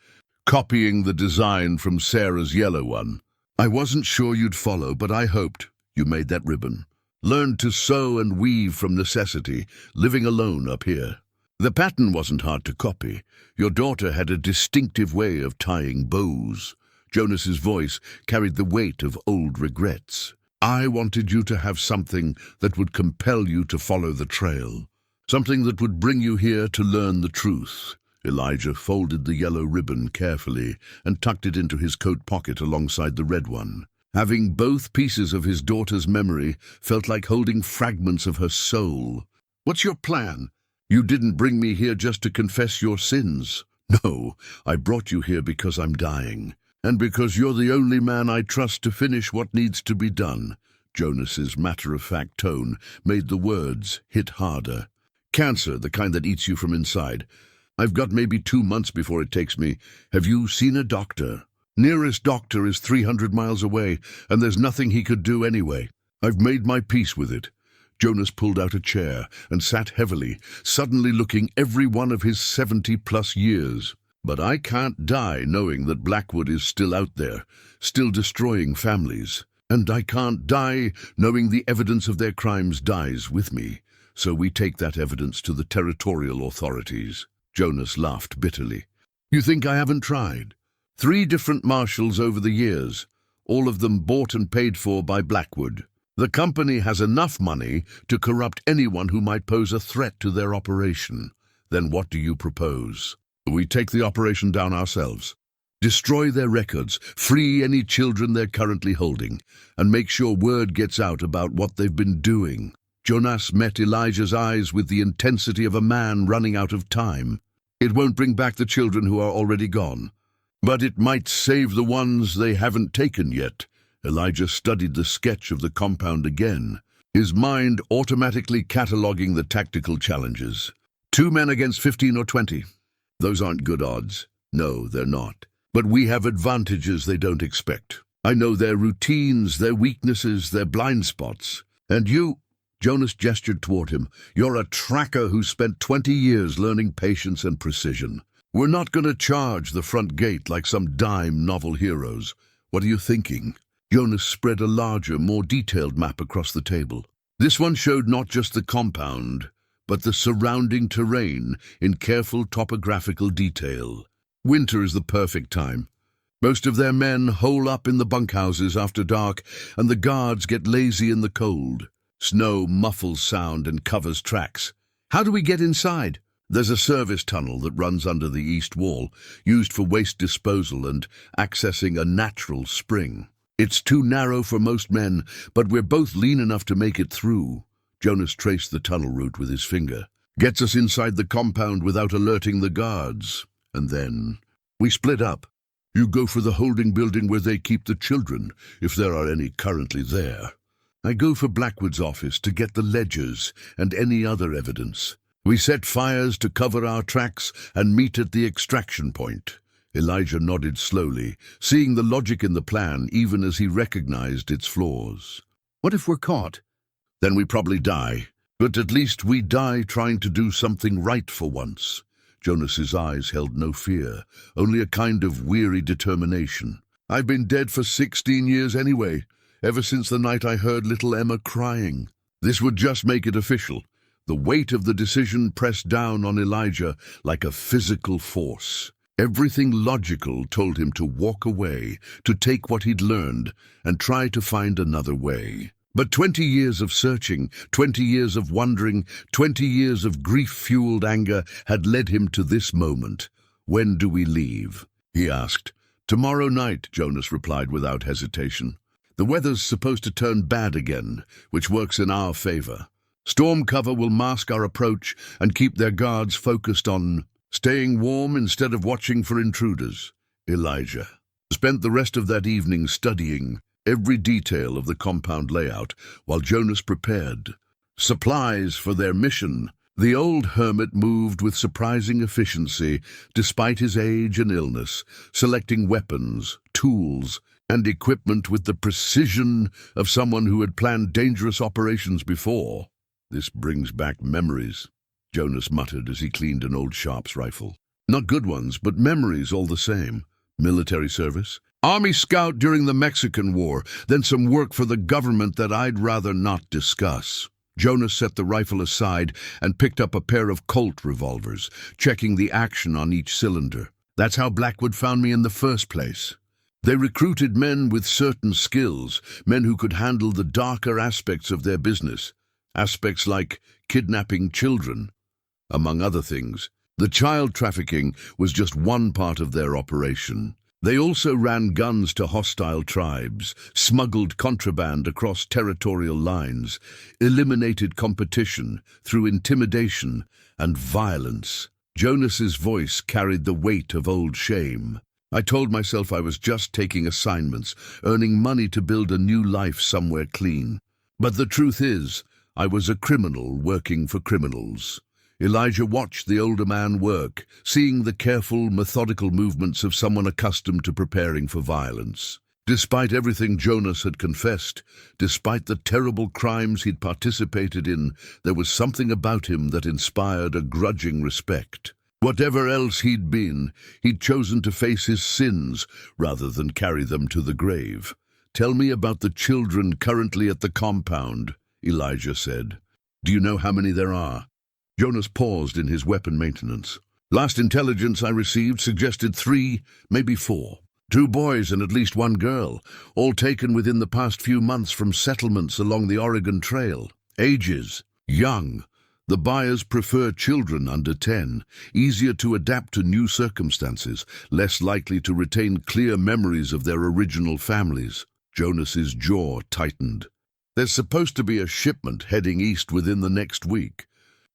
Speaker 1: copying the design from Sarah's yellow one. I wasn't sure you'd follow, but I hoped. You made that ribbon. Learned to sew and weave from necessity, living alone up here. The pattern wasn't hard to copy. Your daughter had a distinctive way of tying bows. Jonas's voice carried the weight of old regrets. I wanted you to have something that would compel you to follow the trail. Something that would bring you here to learn the truth. Elijah folded the yellow ribbon carefully and tucked it into his coat pocket alongside the red one. Having both pieces of his daughter's memory felt like holding fragments of her soul. What's your plan? You didn't bring me here just to confess your sins. No, I brought you here because I'm dying, and because you're the only man I trust to finish what needs to be done. Jonas's matter-of-fact tone made the words hit harder. Cancer, the kind that eats you from inside. I've got maybe 2 months before it takes me. Have you seen a doctor? Nearest doctor is 300 miles away, and there's nothing he could do anyway. I've made my peace with it. Jonas pulled out a chair and sat heavily, suddenly looking every one of his 70-plus years. But I can't die knowing that Blackwood is still out there, still destroying families. And I can't die knowing the evidence of their crimes dies with me. So we take that evidence to the territorial authorities. Jonas laughed bitterly. You think I haven't tried? 3 different marshals over the years, all of them bought and paid for by Blackwood. The company has enough money to corrupt anyone who might pose a threat to their operation. Then what do you propose? We take the operation down ourselves. Destroy their records, free any children they're currently holding, and make sure word gets out about what they've been doing. Jonas met Elijah's eyes with the intensity of a man running out of time. It won't bring back the children who are already gone, but it might save the ones they haven't taken yet. Elijah studied the sketch of the compound again, his mind automatically cataloguing the tactical challenges. 2 men against 15 or 20. Those aren't good odds. No, they're not. But we have advantages they don't expect. I know their routines, their weaknesses, their blind spots. And you, Jonas gestured toward him, you're a tracker who spent 20 years learning patience and precision. We're not going to charge the front gate like some dime novel heroes. What are you thinking? Jonas spread a larger, more detailed map across the table. This one showed not just the compound, but the surrounding terrain in careful topographical detail. Winter is the perfect time. Most of their men hole up in the bunkhouses after dark, and the guards get lazy in the cold. Snow muffles sound and covers tracks. How do we get inside? There's a service tunnel that runs under the east wall, used for waste disposal and accessing a natural spring. It's too narrow for most men, but we're both lean enough to make it through. Jonas traced the tunnel route with his finger. Gets us inside the compound without alerting the guards. And then we split up. You go for the holding building where they keep the children, if there are any currently there. I go for Blackwood's office to get the ledgers and any other evidence. We set fires to cover our tracks and meet at the extraction point. Elijah nodded slowly, seeing the logic in the plan even as he recognized its flaws. What if we're caught? Then we probably die. But at least we die trying to do something right for once. Jonas's eyes held no fear, only a kind of weary determination. I've been dead for 16 years anyway, ever since the night I heard little Emma crying. This would just make it official. The weight of the decision pressed down on Elijah like a physical force. Everything logical told him to walk away, to take what he'd learned, and try to find another way. But 20 years of searching, 20 years of wondering, 20 years of grief-fueled anger had led him to this moment. When do we leave? He asked. Tomorrow night, Jonas replied without hesitation. The weather's supposed to turn bad again, which works in our favor. Storm cover will mask our approach and keep their guards focused on staying warm instead of watching for intruders. Elijah spent the rest of that evening studying every detail of the compound layout while Jonas prepared supplies for their mission. The old hermit moved with surprising efficiency despite his age and illness, selecting weapons, tools, and equipment with the precision of someone who had planned dangerous operations before. This brings back memories, Jonas muttered as he cleaned an old Sharps rifle. Not good ones, but memories all the same. Military service, Army scout during the Mexican War, then some work for the government that I'd rather not discuss. Jonas set the rifle aside and picked up a pair of Colt revolvers, checking the action on each cylinder. That's how Blackwood found me in the first place. They recruited men with certain skills, men who could handle the darker aspects of their business, aspects like kidnapping children, among other things. The child trafficking was just one part of their operation. They also ran guns to hostile tribes, smuggled contraband across territorial lines, eliminated competition through intimidation and violence. Jonas's voice carried the weight of old shame. I told myself I was just taking assignments, earning money to build a new life somewhere clean. But the truth is, I was a criminal working for criminals. Elijah watched the older man work, seeing the careful, methodical movements of someone accustomed to preparing for violence. Despite everything Jonas had confessed, despite the terrible crimes he'd participated in, there was something about him that inspired a grudging respect. Whatever else he'd been, he'd chosen to face his sins rather than carry them to the grave. "Tell me about the children currently at the compound," Elijah said. "Do you know how many there are?" Jonas paused in his weapon maintenance. "Last intelligence I received suggested 3, maybe 4. 2 boys and at least 1 girl, all taken within the past few months from settlements along the Oregon Trail. Ages: young. The buyers prefer children under 10, easier to adapt to new circumstances, less likely to retain clear memories of their original families." Jonas's jaw tightened. "There's supposed to be a shipment heading east within the next week,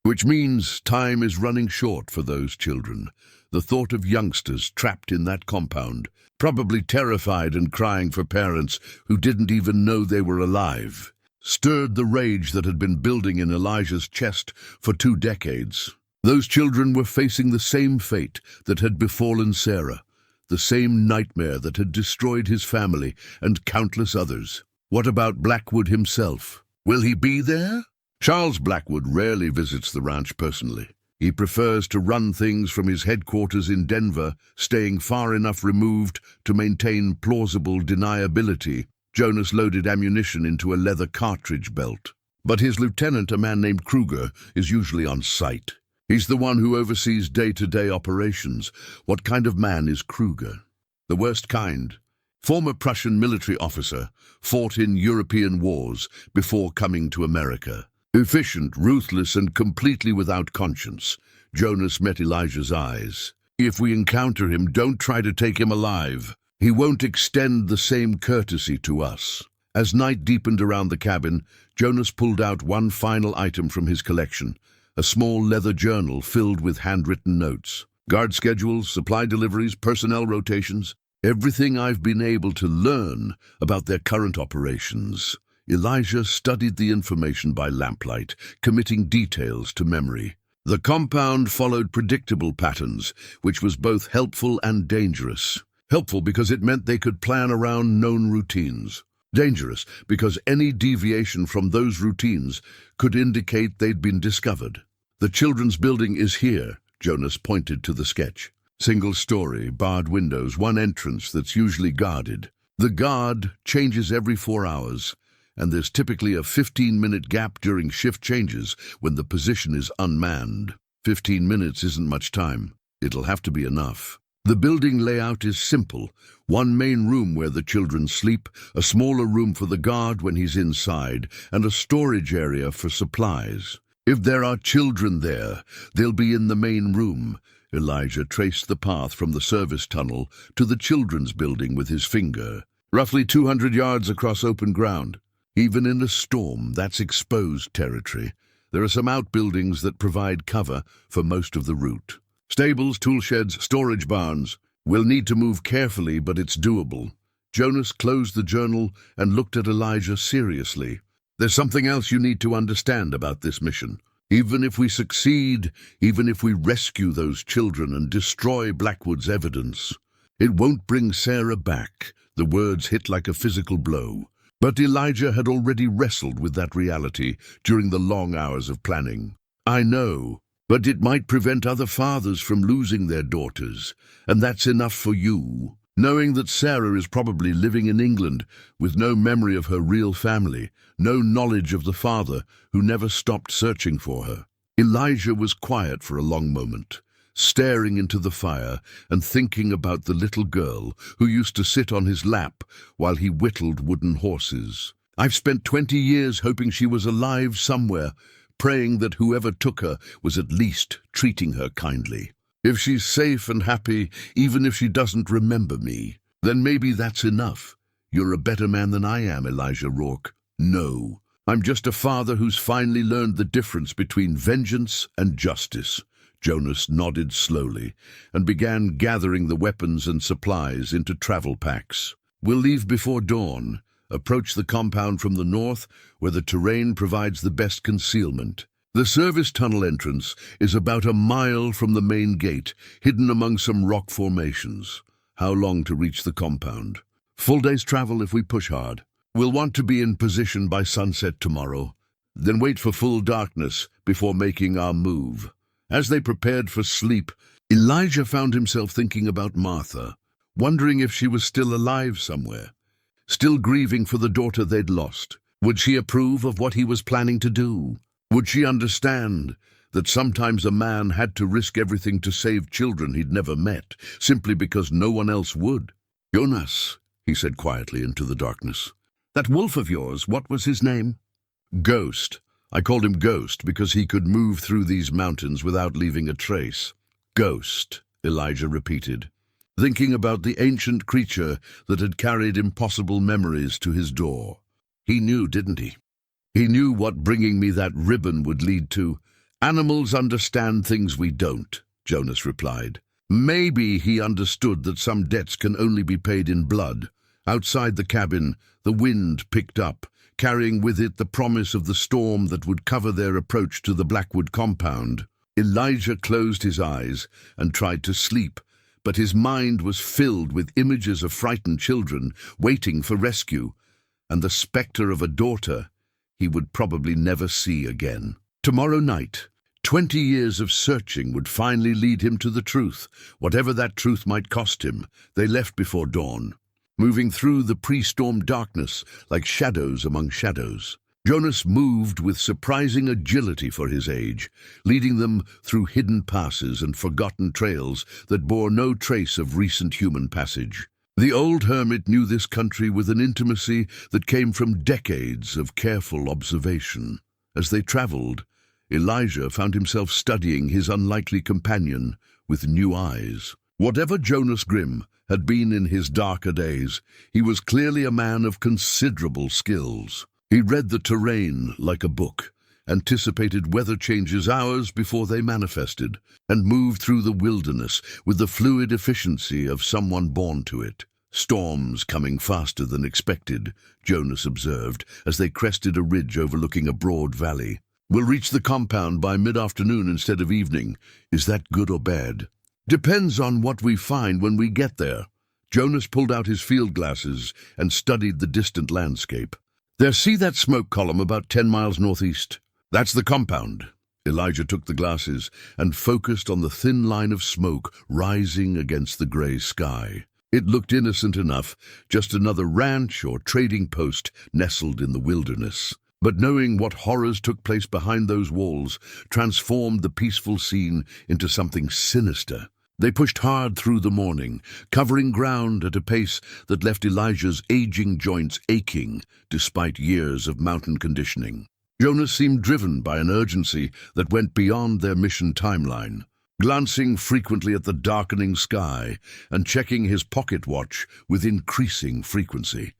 Speaker 1: which means time is running short for those children." The thought of youngsters trapped in that compound, probably terrified and crying for parents who didn't even know they were alive, stirred the rage that had been building in Elijah's chest for 2 decades. Those children were facing the same fate that had befallen Sarah, the same nightmare that had destroyed his family and countless others. What about Blackwood himself? Will he be there? Charles Blackwood rarely visits the ranch personally. He prefers to run things from his headquarters in Denver, staying far enough removed to maintain plausible deniability. Jonas loaded ammunition into a leather cartridge belt. But his lieutenant, a man named Kruger, is usually on site. He's the one who oversees day-to-day operations. What kind of man is Kruger? The worst kind. Former Prussian military officer, fought in European wars before coming to America. Efficient, ruthless, and completely without conscience. Jonas met Elijah's eyes. "If we encounter him, don't try to take him alive. He won't extend the same courtesy to us." As night deepened around the cabin, Jonas pulled out one final item from his collection, a small leather journal filled with handwritten notes. "Guard schedules, supply deliveries, personnel rotations, everything I've been able to learn about their current operations." Elijah studied the information by lamplight, committing details to memory. The compound followed predictable patterns, which was both helpful and dangerous. Helpful because it meant they could plan around known routines. Dangerous because any deviation from those routines could indicate they'd been discovered. "The children's building is here," Jonas pointed to the sketch. "Single story, barred windows, one entrance that's usually guarded. The guard changes every 4 hours. And there's typically a 15-minute gap during shift changes when the position is unmanned. 15 minutes isn't much time. It'll have to be enough." The building layout is simple. One main room where the children sleep, a smaller room for the guard when he's inside, and a storage area for supplies. "If there are children there, they'll be in the main room." Elijah traced the path from the service tunnel to the children's building with his finger. "Roughly 200 yards across open ground. Even in a storm, that's exposed territory. There are some outbuildings that provide cover for most of the route. Stables, tool sheds, storage barns. We'll need to move carefully, but it's doable." Jonas closed the journal and looked at Elijah seriously. "There's something else you need to understand about this mission. Even if we succeed, even if we rescue those children and destroy Blackwood's evidence, it won't bring Sarah back." The words hit like a physical blow. But Elijah had already wrestled with that reality during the long hours of planning. "I know, but it might prevent other fathers from losing their daughters, and that's enough for you." Knowing that Sarah is probably living in England with no memory of her real family, no knowledge of the father who never stopped searching for her. Elijah was quiet for a long moment, staring into the fire and thinking about the little girl who used to sit on his lap while he whittled wooden horses. "I've spent 20 years hoping she was alive somewhere, praying that whoever took her was at least treating her kindly. If she's safe and happy, even if she doesn't remember me, then maybe that's enough. You're a better man than I am, Elijah Rourke." "No, I'm just a father who's finally learned the difference between vengeance and justice." Jonas nodded slowly and began gathering the weapons and supplies into travel packs. "We'll leave before dawn, approach the compound from the north, where the terrain provides the best concealment. The service tunnel entrance is about a mile from the main gate, hidden among some rock formations." "How long to reach the compound?" Full day's travel if we push hard. We'll want to be in position by sunset tomorrow, then wait for full darkness before making our move. As they prepared for sleep, Elijah found himself thinking about Martha, wondering if she was still alive somewhere, still grieving for the daughter they'd lost. Would she approve of what he was planning to do? Would she understand that sometimes a man had to risk everything to save children he'd never met, simply because no one else would? "Jonas," he said quietly into the darkness. "That wolf of yours, what was his name?" "Ghost. I called him Ghost because he could move through these mountains without leaving a trace." "Ghost," Elijah repeated, thinking about the ancient creature that had carried impossible memories to his door. He knew, didn't he? He knew what bringing me that ribbon would lead to. "Animals understand things we don't," Jonas replied. Maybe he understood that some debts can only be paid in blood. Outside the cabin, the wind picked up, carrying with it the promise of the storm that would cover their approach to the Blackwood compound. Elijah closed his eyes and tried to sleep, but his mind was filled with images of frightened children waiting for rescue, and the spectre of a daughter he would probably never see again. Tomorrow night, 20 years of searching would finally lead him to the truth, whatever that truth might cost him. They left before dawn, moving through the pre-storm darkness like shadows among shadows. Jonas moved with surprising agility for his age, leading them through hidden passes and forgotten trails that bore no trace of recent human passage. The old hermit knew this country with an intimacy that came from decades of careful observation. As they traveled, Elijah found himself studying his unlikely companion with new eyes. Whatever Jonas Grimm had been in his darker days, he was clearly a man of considerable skills. He read the terrain like a book, anticipated weather changes hours before they manifested, and moved through the wilderness with the fluid efficiency of someone born to it. "Storms coming faster than expected," Jonas observed as they crested a ridge overlooking a broad valley. "We'll reach the compound by mid-afternoon instead of evening. Is that good or bad?" "Depends on what we find when we get there." Jonas pulled out his field glasses and studied the distant landscape. "There, see that smoke column about 10 miles northeast? That's the compound." Elijah took the glasses and focused on the thin line of smoke rising against the gray sky. It looked innocent enough, just another ranch or trading post nestled in the wilderness. But knowing what horrors took place behind those walls transformed the peaceful scene into something sinister. They pushed hard through the morning, covering ground at a pace that left Elijah's aging joints aching despite years of mountain conditioning. Jonas seemed driven by an urgency that went beyond their mission timeline, glancing frequently at the darkening sky and checking his pocket watch with increasing frequency.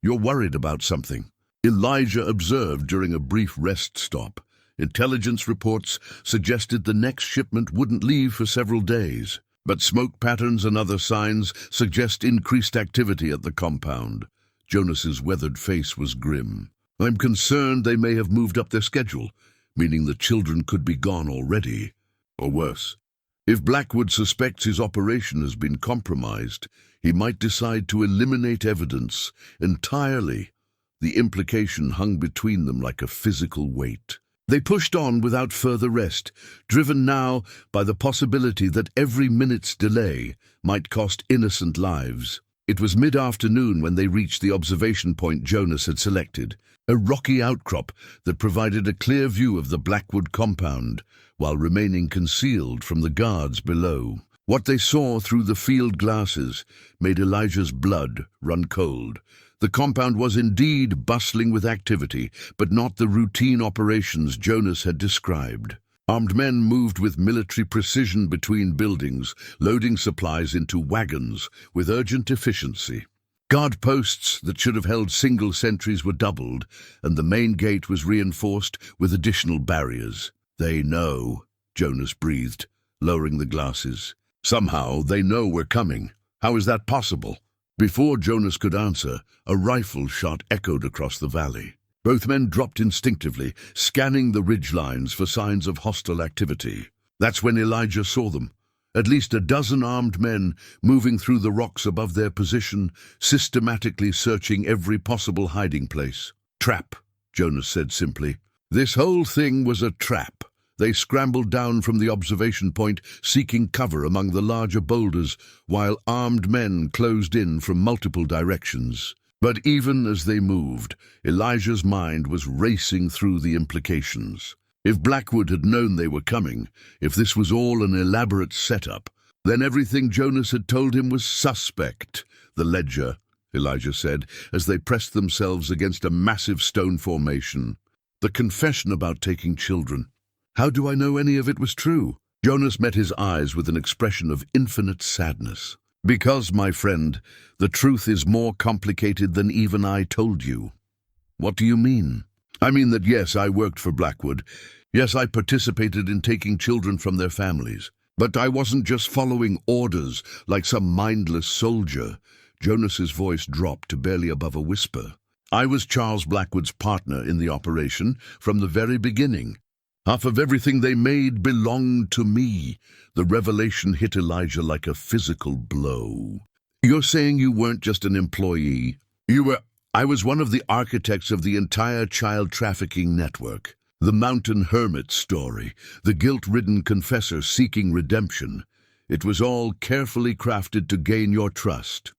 Speaker 1: "You're worried about something," Elijah observed during a brief rest stop. Intelligence reports suggested the next shipment wouldn't leave for several days, but smoke patterns and other signs suggest increased activity at the compound. Jonas's weathered face was grim. "I'm concerned they may have moved up their schedule, meaning the children could be gone already. Or worse, if Blackwood suspects his operation has been compromised, he might decide to eliminate evidence entirely." The implication hung between them like a physical weight. They pushed on without further rest, driven now by the possibility that every minute's delay might cost innocent lives. It was mid-afternoon when they reached the observation point Jonas had selected, a rocky outcrop that provided a clear view of the Blackwood compound, while remaining concealed from the guards below. What they saw through the field glasses made Elijah's blood run cold. The compound was indeed bustling with activity, but not the routine operations Jonas had described. Armed men moved with military precision between buildings, loading supplies into wagons with urgent efficiency. Guard posts that should have held single sentries were doubled, and the main gate was reinforced with additional barriers. "They know," Jonas breathed, lowering the glasses. "Somehow they know we're coming. How is that possible?" Before Jonas could answer, a rifle shot echoed across the valley. Both men dropped instinctively, scanning the ridgelines for signs of hostile activity. That's when Elijah saw them, At least a dozen armed men moving through the rocks above their position, systematically searching every possible hiding place. "Trap," Jonas said simply. This whole thing was a trap. They scrambled down from the observation point, seeking cover among the larger boulders, while armed men closed in from multiple directions. But even as they moved, Elijah's mind was racing through the implications. If Blackwood had known they were coming, if this was all an elaborate setup, then everything Jonas had told him was suspect. "The ledger," Elijah said, as they pressed themselves against a massive stone formation. "The confession about taking children. How do I know any of it was true?" Jonas met his eyes with an expression of infinite sadness. "Because, my friend, the truth is more complicated than even I told you." "What do you mean?" "I mean that yes, I worked for Blackwood. Yes, I participated in taking children from their families. But I wasn't just following orders like some mindless soldier." Jonas's voice dropped to barely above a whisper. "I was Charles Blackwood's partner in the operation from the very beginning. Half of everything they made belonged to me." The revelation hit Elijah like a physical blow. "You're saying you weren't just an employee? I was one of the architects of the entire child trafficking network. The mountain hermit story, the guilt-ridden confessor seeking redemption. It was all carefully crafted to gain your trust."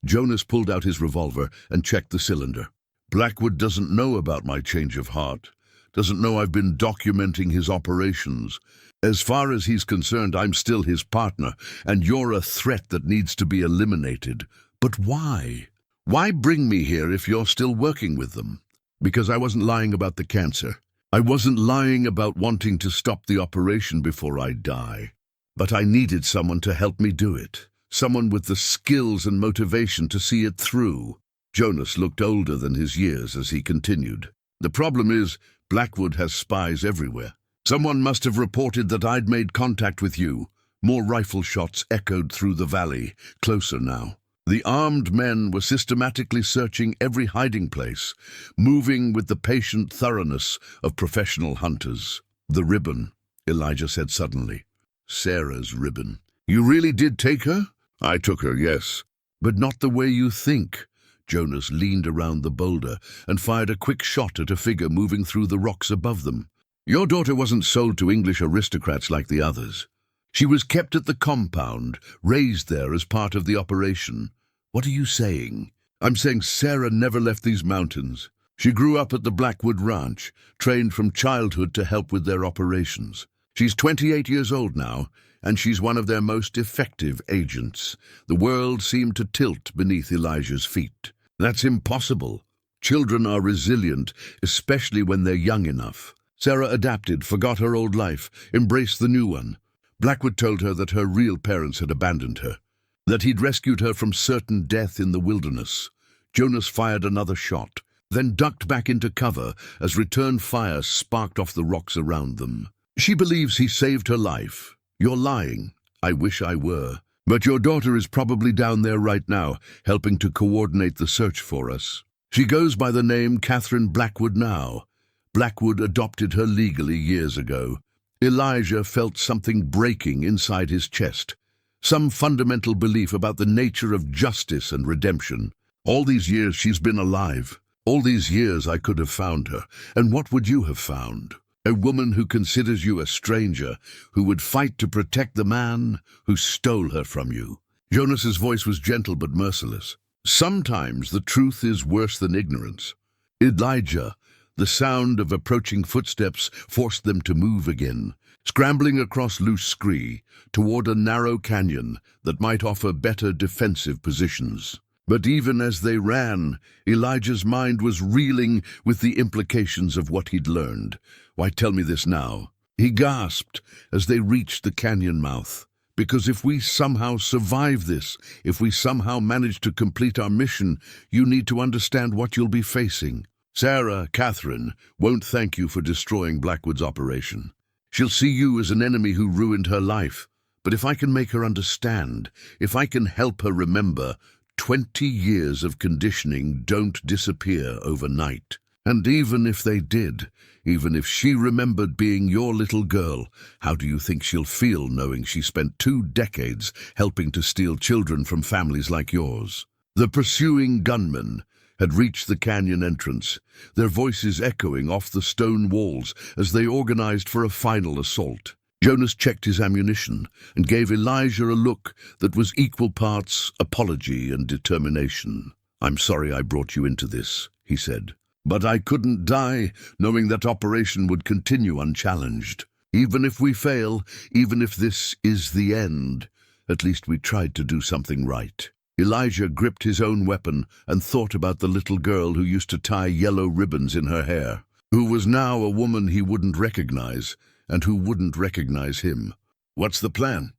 Speaker 1: Jonas pulled out his revolver and checked the cylinder. "Blackwood doesn't know about my change of heart. Doesn't know I've been documenting his operations. As far as he's concerned, I'm still his partner, and you're a threat that needs to be eliminated. But why? Why bring me here if you're still working with them?" "Because I wasn't lying about the cancer. I wasn't lying about wanting to stop the operation before I die. But I needed someone to help me do it. Someone with the skills and motivation to see it through." Jonas looked older than his years as he continued. "The problem is, Blackwood has spies everywhere. Someone must have reported that I'd made contact with you." More rifle shots echoed through the valley, closer now. The armed men were systematically searching every hiding place, moving with the patient thoroughness of professional hunters. "The ribbon," Elijah said suddenly. "Sarah's ribbon. You really did take her?" "I took her, yes. But not the way you think." Jonas leaned around the boulder and fired a quick shot at a figure moving through the rocks above them. "Your daughter wasn't sold to English aristocrats like the others. She was kept at the compound, raised there as part of the operation." "What are you saying?" "I'm saying Sarah never left these mountains. She grew up at the Blackwood Ranch, trained from childhood to help with their operations. She's 28 years old now, and she's one of their most effective agents." The world seemed to tilt beneath Elijah's feet. "That's impossible. Children are resilient, especially when they're young enough. Sarah adapted, forgot her old life, embraced the new one. Blackwood told her that her real parents had abandoned her, that he'd rescued her from certain death in the wilderness." Jonas fired another shot, then ducked back into cover as return fire sparked off the rocks around them. "She believes he saved her life. You're lying." "I wish I were. But your daughter is probably down there right now, helping to coordinate the search for us. She goes by the name Catherine Blackwood now. Blackwood adopted her legally years ago." Elijah felt something breaking inside his chest. Some fundamental belief about the nature of justice and redemption. "All these years she's been alive. All these years I could have found her. And what would you have found? A woman who considers you a stranger, who would fight to protect the man who stole her from you." Jonas's voice was gentle but merciless. "Sometimes the truth is worse than ignorance." "Elijah," the sound of approaching footsteps forced them to move again, scrambling across loose scree toward a narrow canyon that might offer better defensive positions. But even as they ran, Elijah's mind was reeling with the implications of what he'd learned. "Why, tell me this now," he gasped as they reached the canyon mouth. "Because if we somehow survive this, if we somehow manage to complete our mission, you need to understand what you'll be facing. Sarah, Catherine, won't thank you for destroying Blackwood's operation. She'll see you as an enemy who ruined her life. But if I can make her understand, if I can help her remember, 20 years of conditioning don't disappear overnight." And even if they did, even if she remembered being your little girl, how do you think she'll feel knowing she spent 2 decades helping to steal children from families like yours? The pursuing gunmen had reached the canyon entrance, their voices echoing off the stone walls as they organized for a final assault. Jonas checked his ammunition and gave Elijah a look that was equal parts apology and determination. "I'm sorry I brought you into this," he said. "But I couldn't die knowing that operation would continue unchallenged. Even if we fail, even if this is the end, at least we tried to do something right." Elijah gripped his own weapon and thought about the little girl who used to tie yellow ribbons in her hair, who was now a woman he wouldn't recognize, and who wouldn't recognize him. "What's the plan?"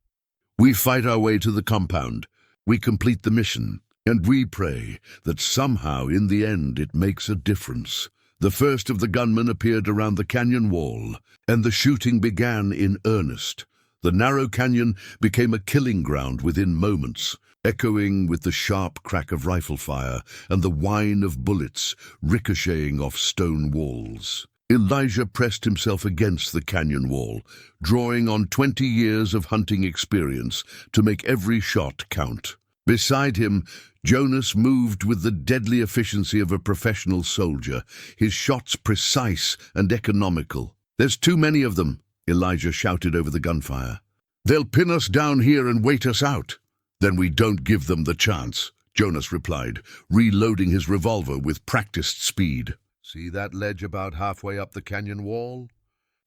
Speaker 1: "We fight our way to the compound. We complete the mission. And we pray that somehow in the end it makes a difference." The first of the gunmen appeared around the canyon wall, and the shooting began in earnest. The narrow canyon became a killing ground within moments, echoing with the sharp crack of rifle fire and the whine of bullets ricocheting off stone walls. Elijah pressed himself against the canyon wall, drawing on 20 years of hunting experience to make every shot count. Beside him, Jonas moved with the deadly efficiency of a professional soldier, his shots precise and economical. "There's too many of them," Elijah shouted over the gunfire. "They'll pin us down here and wait us out." "Then we don't give them the chance," Jonas replied, reloading his revolver with practiced speed. "See that ledge about halfway up the canyon wall?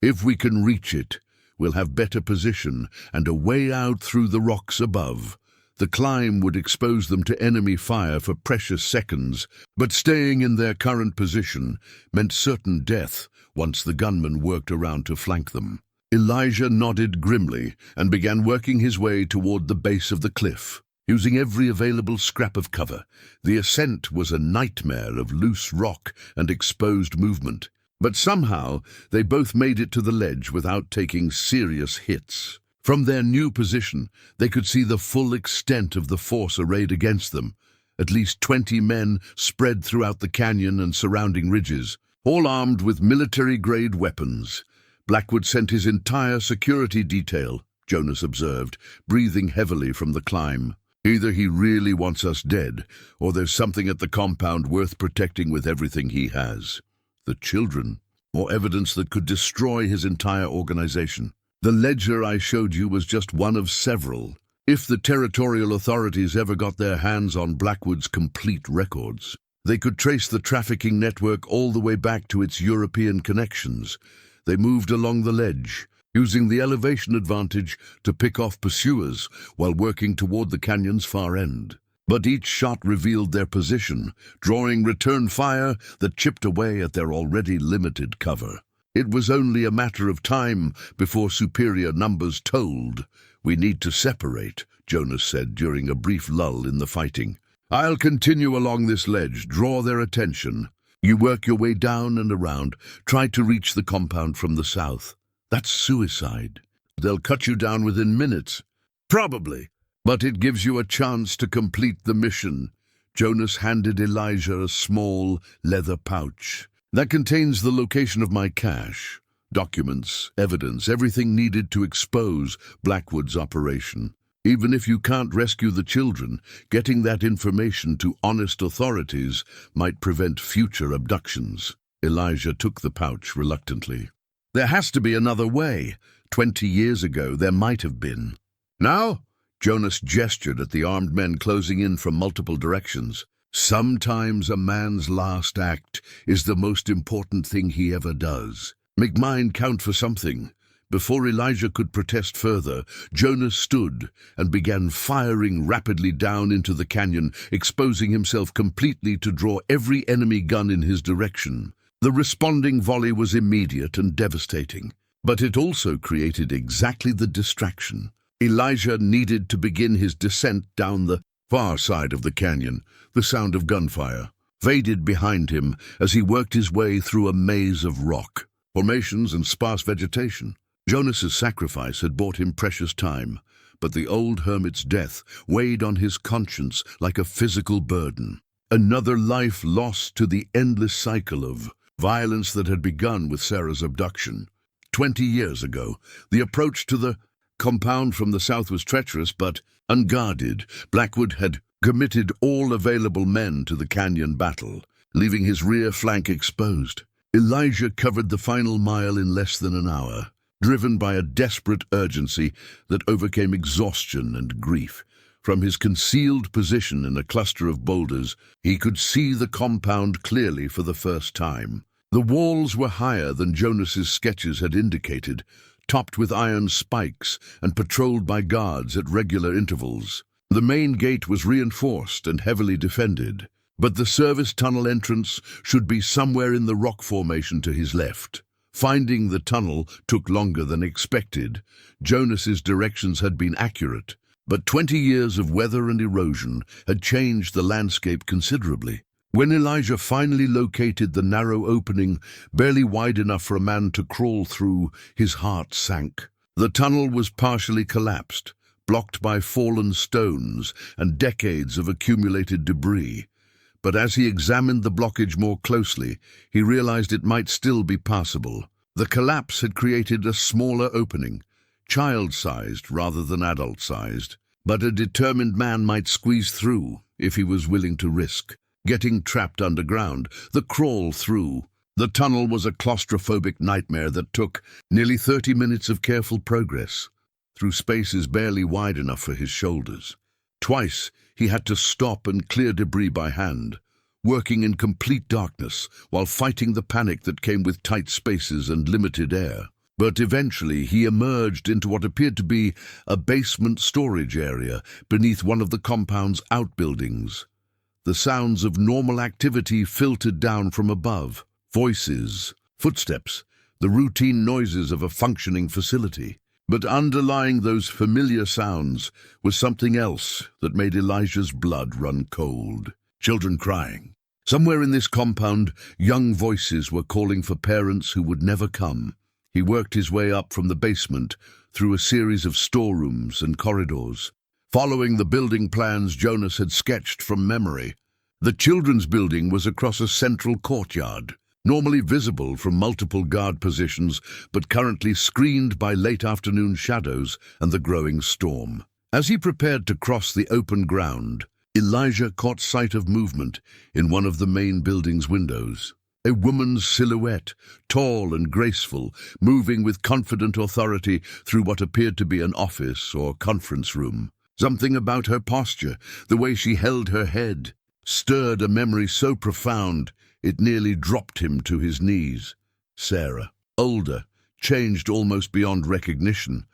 Speaker 1: If we can reach it, we'll have better position and a way out through the rocks above. The climb would expose them to enemy fire for precious seconds, but staying in their current position meant certain death once the gunmen worked around to flank them." Elijah nodded grimly and began working his way toward the base of the cliff. Using every available scrap of cover, the ascent was a nightmare of loose rock and exposed movement. But somehow they both made it to the ledge without taking serious hits. From their new position, they could see the full extent of the force arrayed against them. At least 20 men spread throughout the canyon and surrounding ridges, all armed with military-grade weapons. "Blackwood sent his entire security detail," Jonas observed, breathing heavily from the climb. "Either he really wants us dead, or there's something at the compound worth protecting with everything he has. The children, or evidence that could destroy his entire organization. The ledger I showed you was just one of several. If the territorial authorities ever got their hands on Blackwood's complete records, they could trace the trafficking network all the way back to its European connections. They moved along the ledge, using the elevation advantage to pick off pursuers while working toward the canyon's far end. But each shot revealed their position, drawing return fire that chipped away at their already limited cover. It was only a matter of time before superior numbers told. "We need to separate," Jonas said during a brief lull in the fighting. "I'll continue along this ledge, draw their attention. You work your way down and around, try to reach the compound from the south. That's suicide. They'll cut you down within minutes." "Probably, but it gives you a chance to complete the mission." Jonas handed Elijah a small leather pouch. "That contains the location of my cache, documents, evidence, everything needed to expose Blackwood's operation. Even if you can't rescue the children, getting that information to honest authorities might prevent future abductions." Elijah took the pouch reluctantly. "There has to be another way. 20 years ago, there might have been." "Now?" Jonas gestured at the armed men closing in from multiple directions. "Sometimes a man's last act is the most important thing he ever does. Make mine count for something." Before Elijah could protest further, Jonas stood and began firing rapidly down into the canyon, exposing himself completely to draw every enemy gun in his direction. The responding volley was immediate and devastating, but it also created exactly the distraction. Elijah needed to begin his descent down the far side of the canyon. The sound of gunfire faded behind him as he worked his way through a maze of rock, formations and sparse vegetation. Jonas's sacrifice had bought him precious time, but the old hermit's death weighed on his conscience like a physical burden. Another life lost to the endless cycle of violence that had begun with Sarah's abduction. 20 years ago, the approach to the compound from the south was treacherous, but unguarded. Blackwood had committed all available men to the canyon battle, leaving his rear flank exposed. Elijah covered the final mile in less than an hour, driven by a desperate urgency that overcame exhaustion and grief. From his concealed position in a cluster of boulders, he could see the compound clearly for the first time. The walls were higher than Jonas's sketches had indicated, topped with iron spikes and patrolled by guards at regular intervals. The main gate was reinforced and heavily defended, but the service tunnel entrance should be somewhere in the rock formation to his left. Finding the tunnel took longer than expected. Jonas's directions had been accurate, but 20 years of weather and erosion had changed the landscape considerably. When Elijah finally located the narrow opening, barely wide enough for a man to crawl through, his heart sank. The tunnel was partially collapsed, blocked by fallen stones and decades of accumulated debris. But as he examined the blockage more closely, he realized it might still be passable. The collapse had created a smaller opening, child-sized rather than adult-sized, but a determined man might squeeze through if he was willing to risk getting trapped underground. The crawl through the tunnel was a claustrophobic nightmare that took nearly 30 minutes of careful progress, through spaces barely wide enough for his shoulders. Twice he had to stop and clear debris by hand, working in complete darkness while fighting the panic that came with tight spaces and limited air. But eventually he emerged into what appeared to be a basement storage area beneath one of the compound's outbuildings. The sounds of normal activity filtered down from above. Voices, footsteps, the routine noises of a functioning facility. But underlying those familiar sounds was something else that made Elijah's blood run cold. Children crying. Somewhere in this compound, young voices were calling for parents who would never come. He worked his way up from the basement through a series of storerooms and corridors, following the building plans Jonas had sketched from memory. The children's building was across a central courtyard, normally visible from multiple guard positions, but currently screened by late afternoon shadows and the growing storm. As he prepared to cross the open ground, Elijah caught sight of movement in one of the main building's windows. A woman's silhouette, tall and graceful, moving with confident authority through what appeared to be an office or conference room. Something about her posture, the way she held her head, stirred a memory so profound it nearly dropped him to his knees. Sarah, older, changed almost beyond recognition,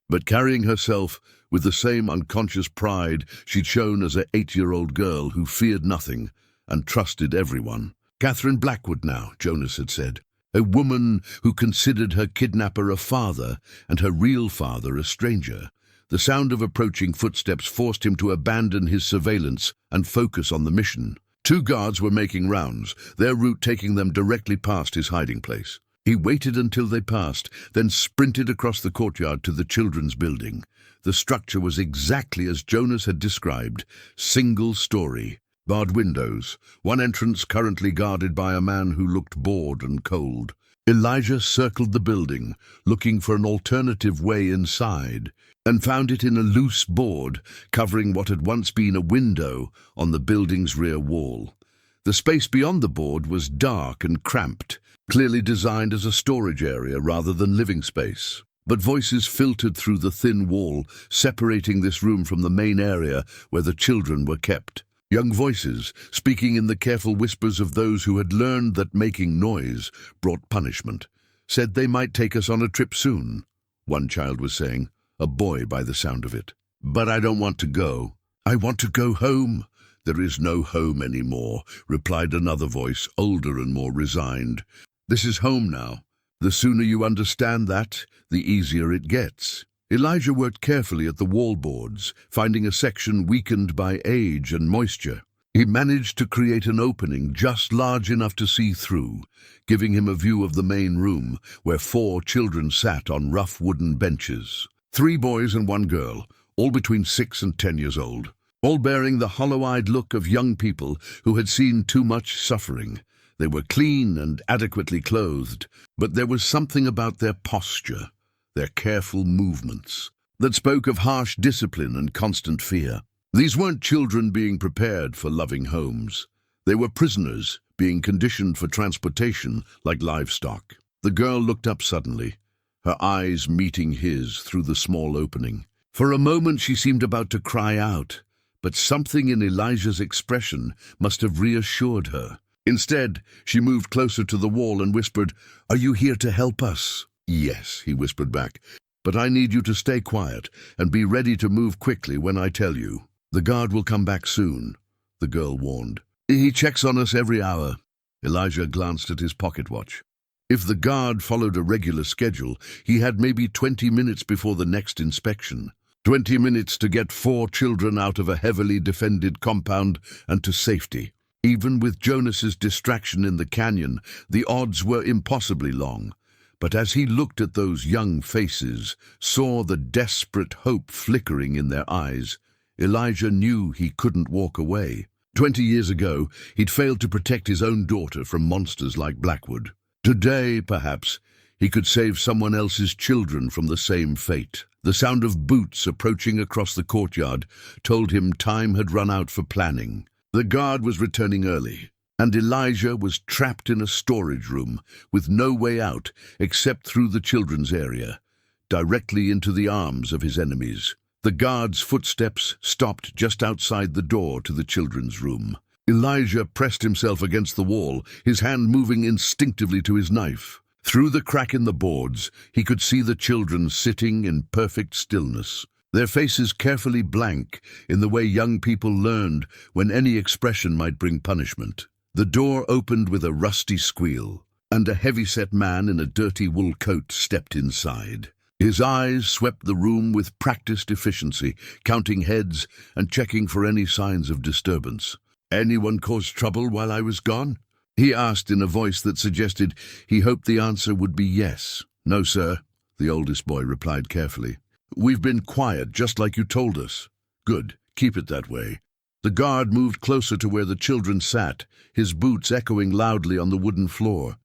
Speaker 1: but carrying herself with the same unconscious pride she'd shown as an 8-year-old girl who feared nothing and trusted everyone. Catherine Blackwood now, Jonas had said. A woman who considered her kidnapper a father and her real father a stranger. The sound of approaching footsteps forced him to abandon his surveillance and focus on the mission. 2 guards were making rounds, their route taking them directly past his hiding place. He waited until they passed, then sprinted across the courtyard to the children's building. The structure was exactly as Jonas had described, single story. Barred windows, one entrance currently guarded by a man who looked bored and cold. Elijah circled the building, looking for an alternative way inside, and found it in a loose board covering what had once been a window on the building's rear wall. The space beyond the board was dark and cramped, clearly designed as a storage area rather than living space. But voices filtered through the thin wall, separating this room from the main area where the children were kept. Young voices, speaking in the careful whispers of those who had learned that making noise brought punishment, said they might take us on a trip soon, one child was saying, a boy by the sound of it. But I don't want to go. I want to go home. There is no home anymore, replied another voice, older and more resigned. This is home now. The sooner you understand that, the easier it gets. Elijah worked carefully at the wall boards, finding a section weakened by age and moisture. He managed to create an opening just large enough to see through, giving him a view of the main room, where 4 children sat on rough wooden benches. 3 boys and 1 girl, all between 6 and 10 years old, all bearing the hollow-eyed look of young people who had seen too much suffering. They were clean and adequately clothed, but there was something about their posture, their careful movements, that spoke of harsh discipline and constant fear. These weren't children being prepared for loving homes. They were prisoners being conditioned for transportation like livestock. The girl looked up suddenly, her eyes meeting his through the small opening. For a moment she seemed about to cry out, but something in Elijah's expression must have reassured her. Instead, she moved closer to the wall and whispered, "Are you here to help us?" "Yes," he whispered back, "but I need you to stay quiet and be ready to move quickly when I tell you." "The guard will come back soon," the girl warned. "He checks on us every hour." Elijah glanced at his pocket watch. If the guard followed a regular schedule, he had maybe 20 minutes before the next inspection. 20 minutes to get 4 children out of a heavily defended compound and to safety. Even with Jonas's distraction in the canyon, the odds were impossibly long. But as he looked at those young faces, saw the desperate hope flickering in their eyes, Elijah knew he couldn't walk away. 20 years ago, he'd failed to protect his own daughter from monsters like Blackwood. Today, perhaps, he could save someone else's children from the same fate. The sound of boots approaching across the courtyard told him time had run out for planning. The guard was returning early, and Elijah was trapped in a storage room with no way out except through the children's area, directly into the arms of his enemies. The guard's footsteps stopped just outside the door to the children's room. Elijah pressed himself against the wall, his hand moving instinctively to his knife. Through the crack in the boards, he could see the children sitting in perfect stillness, their faces carefully blank in the way young people learned when any expression might bring punishment. The door opened with a rusty squeal, and a heavy-set man in a dirty wool coat stepped inside. His eyes swept the room with practiced efficiency, counting heads and checking for any signs of disturbance. "Anyone caused trouble while I was gone?" he asked in a voice that suggested he hoped the answer would be yes. "No, sir," the oldest boy replied carefully. "We've been quiet, just like you told us." "Good, keep it that way." The guard moved closer to where the children sat, his boots echoing loudly on the wooden floor.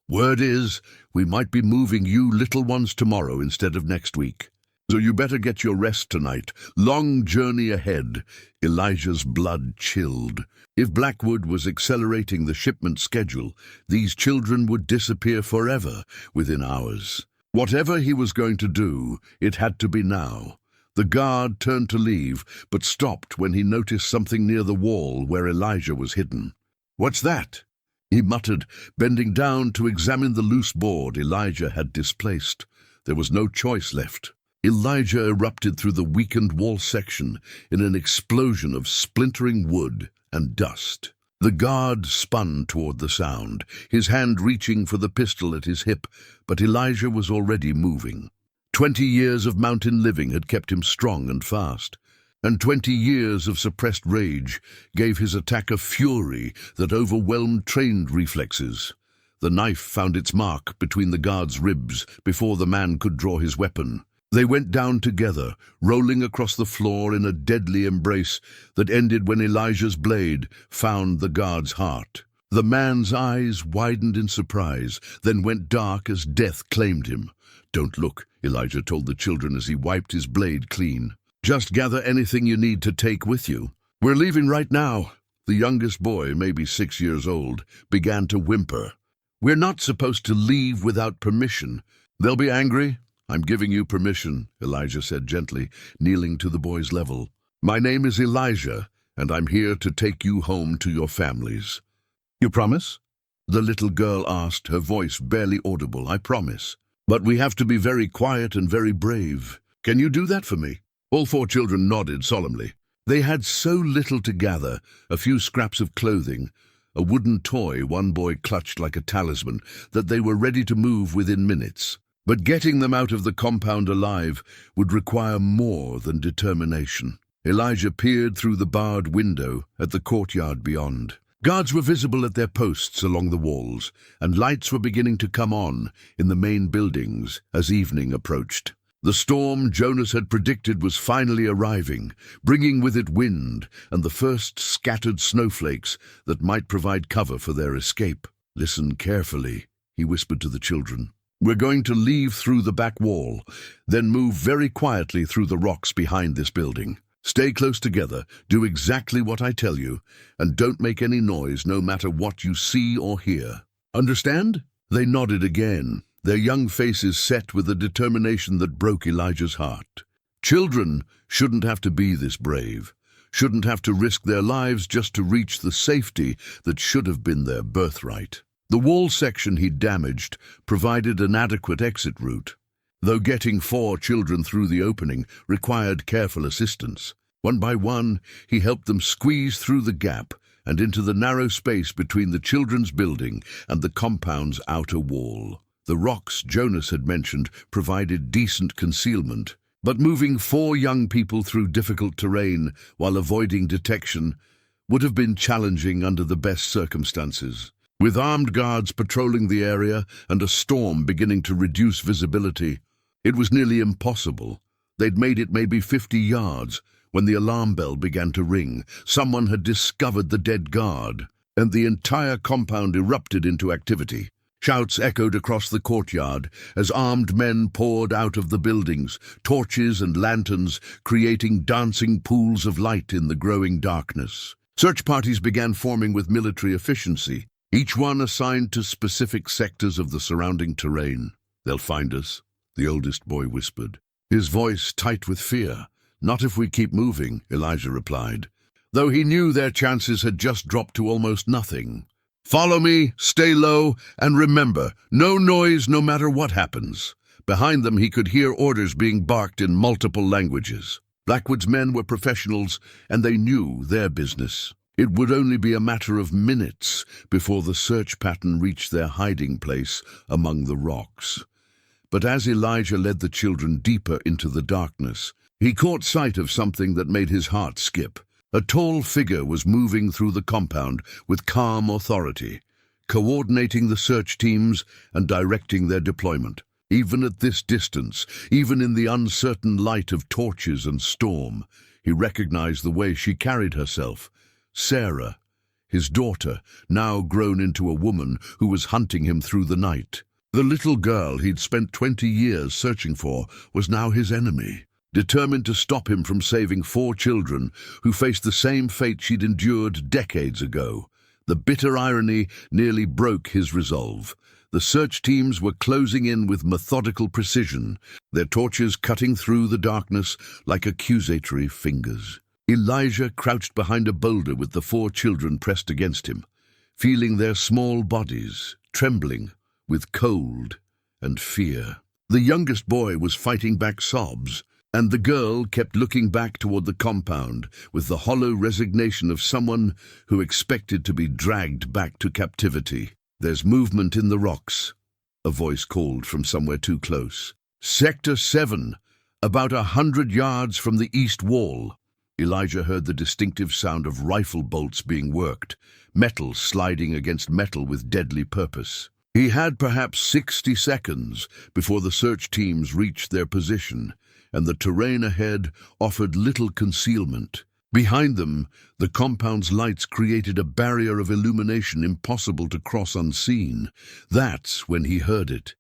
Speaker 1: "Word is, we might be moving you little ones tomorrow instead of next week. So you better get your rest tonight. Long journey ahead." Elijah's blood chilled. If Blackwood was accelerating the shipment schedule, these children would disappear forever within hours. Whatever he was going to do, it had to be now. The guard turned to leave, but stopped when he noticed something near the wall where Elijah was hidden. "What's that?" he muttered, bending down to examine the loose board Elijah had displaced. There was no choice left. Elijah erupted through the weakened wall section in an explosion of splintering wood and dust. The guard spun toward the sound, his hand reaching for the pistol at his hip, but Elijah was already moving. 20 years of mountain living had kept him strong and fast, and 20 years of suppressed rage gave his attack a fury that overwhelmed trained reflexes. The knife found its mark between the guard's ribs before the man could draw his weapon. They went down together, rolling across the floor in a deadly embrace that ended when Elijah's blade found the guard's heart. The man's eyes widened in surprise, then went dark as death claimed him. "Don't look," Elijah told the children as he wiped his blade clean. "Just gather anything you need to take with you. We're leaving right now." The youngest boy, maybe 6 years old, began to whimper. "We're not supposed to leave without permission. They'll be angry." "I'm giving you permission," Elijah said gently, kneeling to the boy's level. "My name is Elijah, and I'm here to take you home to your families." "You promise?" the little girl asked, her voice barely audible. "I promise. But we have to be very quiet and very brave. Can you do that for me?" All 4 children nodded solemnly. They had so little to gather, a few scraps of clothing, a wooden toy one boy clutched like a talisman, that they were ready to move within minutes. But getting them out of the compound alive would require more than determination. Elijah peered through the barred window at the courtyard beyond. Guards were visible at their posts along the walls, and lights were beginning to come on in the main buildings as evening approached. The storm Jonas had predicted was finally arriving, bringing with it wind and the first scattered snowflakes that might provide cover for their escape. Listen carefully, he whispered to the children. We're going to leave through the back wall, then move very quietly through the rocks behind this building. Stay close together, do exactly what I tell you, and don't make any noise no matter what you see or hear. Understand? They nodded again, their young faces set with a determination that broke Elijah's heart. Children shouldn't have to be this brave, shouldn't have to risk their lives just to reach the safety that should have been their birthright. The wall section he'd damaged provided an adequate exit route, though getting 4 children through the opening required careful assistance. One by one, he helped them squeeze through the gap and into the narrow space between the children's building and the compound's outer wall. The rocks Jonas had mentioned provided decent concealment, but moving 4 young people through difficult terrain while avoiding detection would have been challenging under the best circumstances. With armed guards patrolling the area and a storm beginning to reduce visibility, it was nearly impossible. They'd made it maybe 50 yards when the alarm bell began to ring. Someone had discovered the dead guard, and the entire compound erupted into activity. Shouts echoed across the courtyard as armed men poured out of the buildings, torches and lanterns creating dancing pools of light in the growing darkness. Search parties began forming with military efficiency, each one assigned to specific sectors of the surrounding terrain. They'll find us, the oldest boy whispered, his voice tight with fear. Not if we keep moving, Elijah replied, though he knew their chances had just dropped to almost nothing. Follow me, stay low, and remember, no noise no matter what happens. Behind them he could hear orders being barked in multiple languages. Blackwood's men were professionals, and they knew their business. It would only be a matter of minutes before the search pattern reached their hiding place among the rocks. But as Elijah led the children deeper into the darkness, he caught sight of something that made his heart skip. A tall figure was moving through the compound with calm authority, coordinating the search teams and directing their deployment. Even at this distance, even in the uncertain light of torches and storm, he recognized the way she carried herself. Sarah, his daughter, now grown into a woman who was hunting him through the night. The little girl he'd spent 20 years searching for was now his enemy, determined to stop him from saving 4 children who faced the same fate she'd endured decades ago. The bitter irony nearly broke his resolve. The search teams were closing in with methodical precision, their torches cutting through the darkness like accusatory fingers. Elijah crouched behind a boulder with the 4 children pressed against him, feeling their small bodies trembling with cold and fear. The youngest boy was fighting back sobs, and the girl kept looking back toward the compound with the hollow resignation of someone who expected to be dragged back to captivity. There's movement in the rocks, a voice called from somewhere too close. Sector 7, about 100 yards from the east wall. Elijah heard the distinctive sound of rifle bolts being worked, metal sliding against metal with deadly purpose. He had perhaps 60 seconds before the search teams reached their position, and the terrain ahead offered little concealment. Behind them, the compound's lights created a barrier of illumination impossible to cross unseen. That's when he heard it,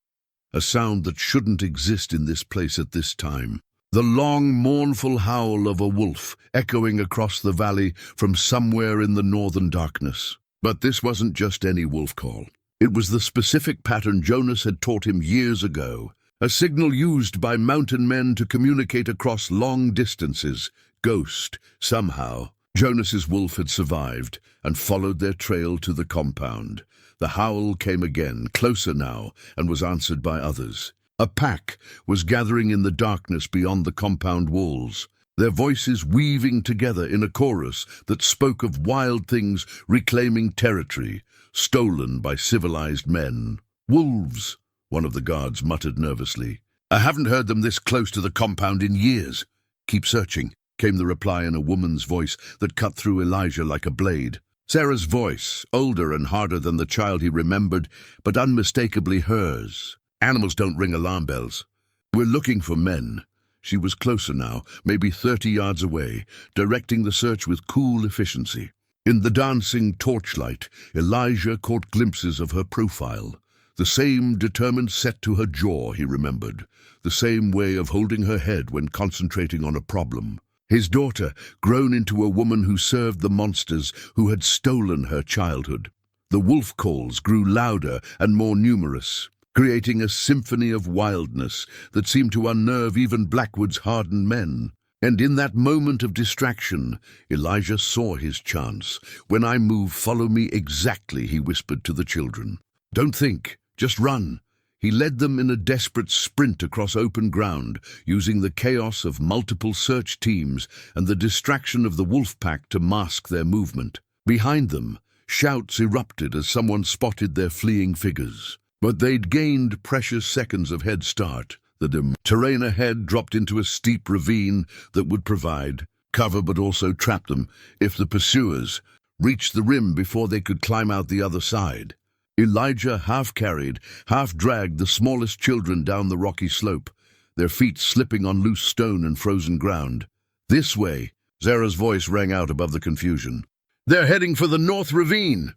Speaker 1: a sound that shouldn't exist in this place at this time. The long, mournful howl of a wolf echoing across the valley from somewhere in the northern darkness. But this wasn't just any wolf call. It was the specific pattern Jonas had taught him years ago, a signal used by mountain men to communicate across long distances. Ghost, somehow. Jonas's wolf had survived and followed their trail to the compound. The howl came again, closer now, and was answered by others. A pack was gathering in the darkness beyond the compound walls, their voices weaving together in a chorus that spoke of wild things reclaiming territory, stolen by civilized men. Wolves, one of the guards muttered nervously. I haven't heard them this close to the compound in years. Keep searching, came the reply in a woman's voice that cut through Elijah like a blade. Sarah's voice, older and harder than the child he remembered, but unmistakably hers. Animals don't ring alarm bells. We're looking for men. She was closer now, maybe 30 yards away, directing the search with cool efficiency. In the dancing torchlight, Elijah caught glimpses of her profile. The same determined set to her jaw, he remembered. The same way of holding her head when concentrating on a problem. His daughter, grown into a woman who served the monsters who had stolen her childhood. The wolf calls grew louder and more numerous, creating a symphony of wildness that seemed to unnerve even Blackwood's hardened men. And in that moment of distraction, Elijah saw his chance. "When I move, follow me exactly," he whispered to the children. "Don't think, just run." He led them in a desperate sprint across open ground, using the chaos of multiple search teams and the distraction of the wolf pack to mask their movement. Behind them, shouts erupted as someone spotted their fleeing figures. But they'd gained precious seconds of head start. The terrain ahead dropped into a steep ravine that would provide cover but also trap them if the pursuers reached the rim before they could climb out the other side. Elijah half-carried, half-dragged the smallest children down the rocky slope, their feet slipping on loose stone and frozen ground. "This way," Zara's voice rang out above the confusion. "They're heading for the North Ravine."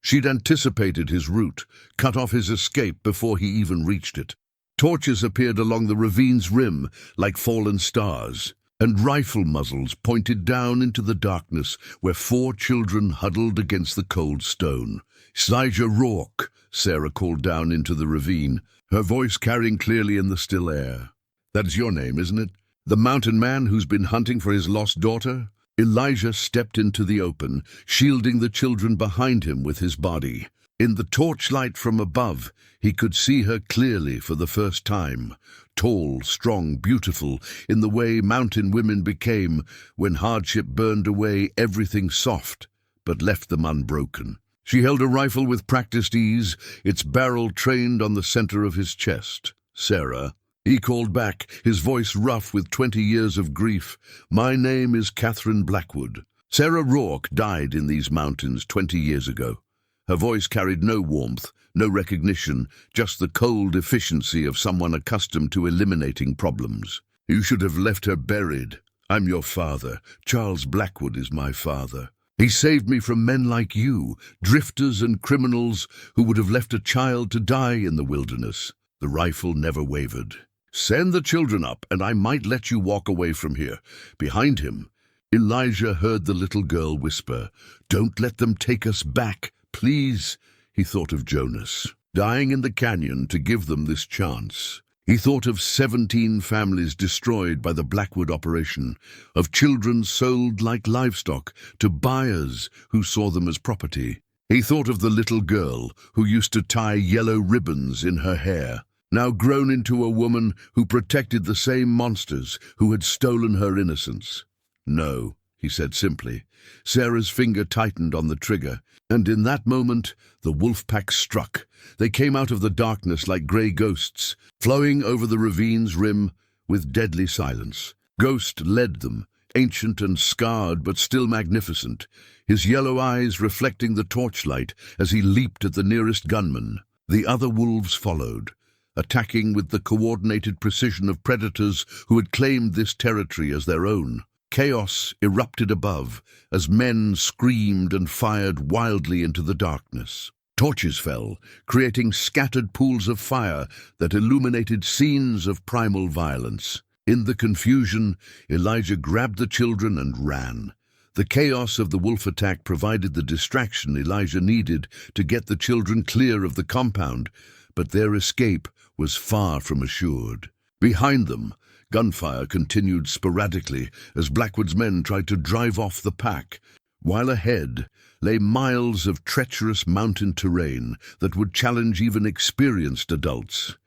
Speaker 1: She'd anticipated his route, cut off his escape before he even reached it. Torches appeared along the ravine's rim like fallen stars, and rifle muzzles pointed down into the darkness where 4 children huddled against the cold stone. "Elijah Rourke," Sarah called down into the ravine, her voice carrying clearly in the still air. "That's your name, isn't it? The mountain man who's been hunting for his lost daughter?" Elijah stepped into the open, shielding the children behind him with his body. In the torchlight from above, he could see her clearly for the first time. Tall, strong, beautiful, in the way mountain women became when hardship burned away everything soft, but left them unbroken. She held a rifle with practiced ease, its barrel trained on the center of his chest. "Sarah," he called back, his voice rough with 20 years of grief. "My name is Catherine Blackwood. Sarah Rourke died in these mountains 20 years ago." Her voice carried no warmth, no recognition, just the cold efficiency of someone accustomed to eliminating problems. "You should have left her buried. I'm your father. Charles Blackwood is my father. He saved me from men like you, drifters and criminals who would have left a child to die in the wilderness." The rifle never wavered. "Send the children up, and I might let you walk away from here." Behind him, Elijah heard the little girl whisper, "Don't let them take us back, please." He thought of Jonas, dying in the canyon to give them this chance. He thought of 17 families destroyed by the Blackwood operation, of children sold like livestock to buyers who saw them as property. He thought of the little girl who used to tie yellow ribbons in her hair, now grown into a woman who protected the same monsters who had stolen her innocence. "No," he said simply. Sarah's finger tightened on the trigger, and in that moment the wolf pack struck. They came out of the darkness like grey ghosts, flowing over the ravine's rim with deadly silence. Ghost led them, ancient and scarred but still magnificent, his yellow eyes reflecting the torchlight as he leaped at the nearest gunman. The other wolves followed, attacking with the coordinated precision of predators who had claimed this territory as their own. Chaos erupted above as men screamed and fired wildly into the darkness. Torches fell, creating scattered pools of fire that illuminated scenes of primal violence. In the confusion, Elijah grabbed the children and ran. The chaos of the wolf attack provided the distraction Elijah needed to get the children clear of the compound, but their escape was far from assured. Behind them, gunfire continued sporadically as Blackwood's men tried to drive off the pack, while ahead lay miles of treacherous mountain terrain that would challenge even experienced adults.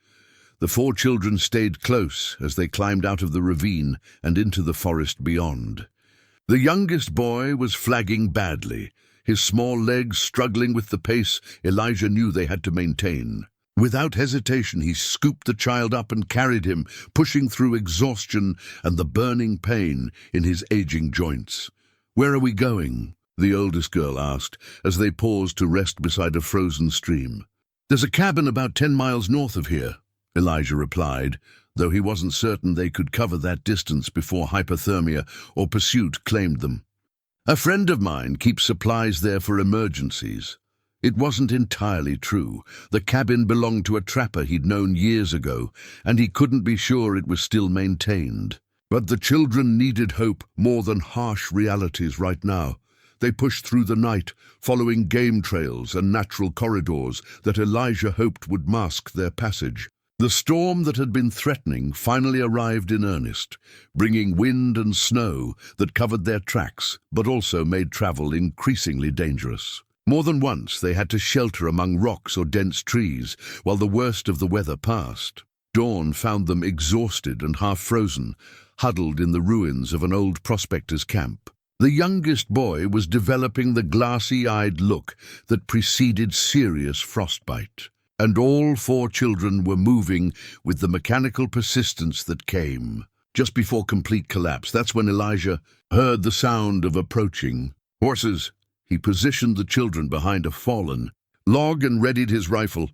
Speaker 1: The 4 children stayed close as they climbed out of the ravine and into the forest beyond. The youngest boy was flagging badly, his small legs struggling with the pace Elijah knew they had to maintain. Without hesitation, he scooped the child up and carried him, pushing through exhaustion and the burning pain in his aging joints. "Where are we going?" the oldest girl asked as they paused to rest beside a frozen stream. "There's a cabin about 10 miles north of here," Elijah replied, though he wasn't certain they could cover that distance before hypothermia or pursuit claimed them. A friend of mine keeps supplies there for emergencies. It wasn't entirely true. The cabin belonged to a trapper he'd known years ago, and he couldn't be sure it was still maintained. But the children needed hope more than harsh realities right now. They pushed through the night, following game trails and natural corridors that Elijah hoped would mask their passage. The storm that had been threatening finally arrived in earnest, bringing wind and snow that covered their tracks, but also made travel increasingly dangerous. More than once they had to shelter among rocks or dense trees while the worst of the weather passed. Dawn found them exhausted and half-frozen, huddled in the ruins of an old prospector's camp. The youngest boy was developing the glassy-eyed look that preceded serious frostbite, and all 4 children were moving with the mechanical persistence that came. Just before complete collapse, that's when Elijah heard the sound of approaching horses. He positioned the children behind a fallen log and readied his rifle,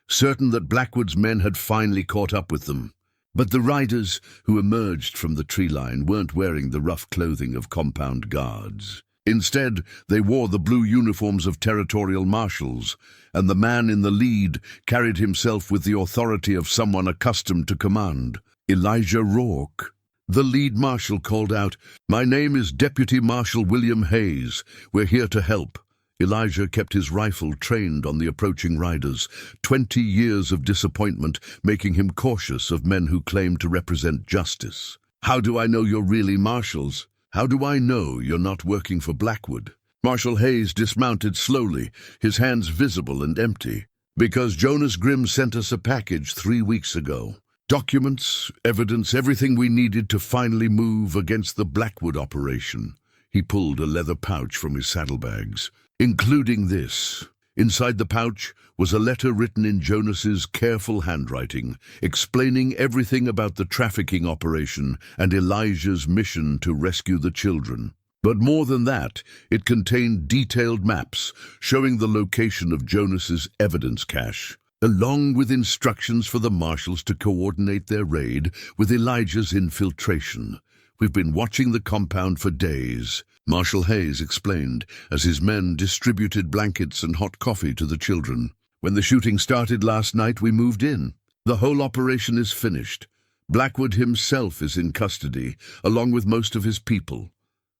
Speaker 1: certain that Blackwood's men had finally caught up with them. But the riders who emerged from the tree line weren't wearing the rough clothing of compound guards. Instead, they wore the blue uniforms of territorial marshals, and the man in the lead carried himself with the authority of someone accustomed to command. Elijah Rourke. The lead marshal called out, "My name is Deputy Marshal William Hayes. We're here to help." Elijah kept his rifle trained on the approaching riders, 20 years of disappointment making him cautious of men who claimed to represent justice. "How do I know you're really marshals? How do I know you're not working for Blackwood?" Marshal Hayes dismounted slowly, his hands visible and empty. "Because Jonas Grimm sent us a package 3 weeks ago. Documents, evidence, everything we needed to finally move against the Blackwood operation." He pulled a leather pouch from his saddlebags, including this. Inside the pouch was a letter written in Jonas's careful handwriting, explaining everything about the trafficking operation and Elijah's mission to rescue the children. But more than that, it contained detailed maps showing the location of Jonas's evidence cache, along with instructions for the marshals to coordinate their raid with Elijah's infiltration. "We've been watching the compound for days," Marshal Hayes explained as his men distributed blankets and hot coffee to the children. "When the shooting started last night, we moved in. The whole operation is finished. Blackwood himself is in custody, along with most of his people."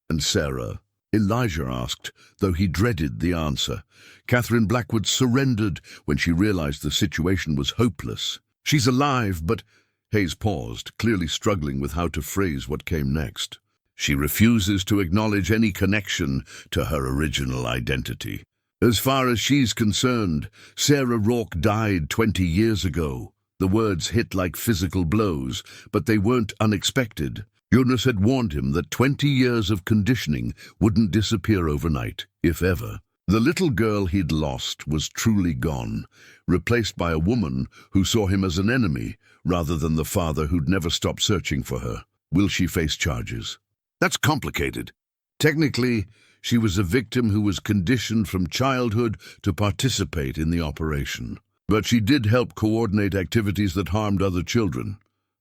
Speaker 1: "And Sarah?" Elijah asked, though he dreaded the answer. Catherine Blackwood surrendered when she realized the situation was hopeless. "She's alive, but—" Hayes paused, clearly struggling with how to phrase what came next. "She refuses to acknowledge any connection to her original identity. As far as she's concerned, Sarah Rourke died 20 years ago." The words hit like physical blows, but they weren't unexpected. Jonas had warned him that 20 years of conditioning wouldn't disappear overnight, if ever. The little girl he'd lost was truly gone, replaced by a woman who saw him as an enemy rather than the father who'd never stopped searching for her. Will she face charges? That's complicated. Technically, she was a victim who was conditioned from childhood to participate in the operation. But she did help coordinate activities that harmed other children.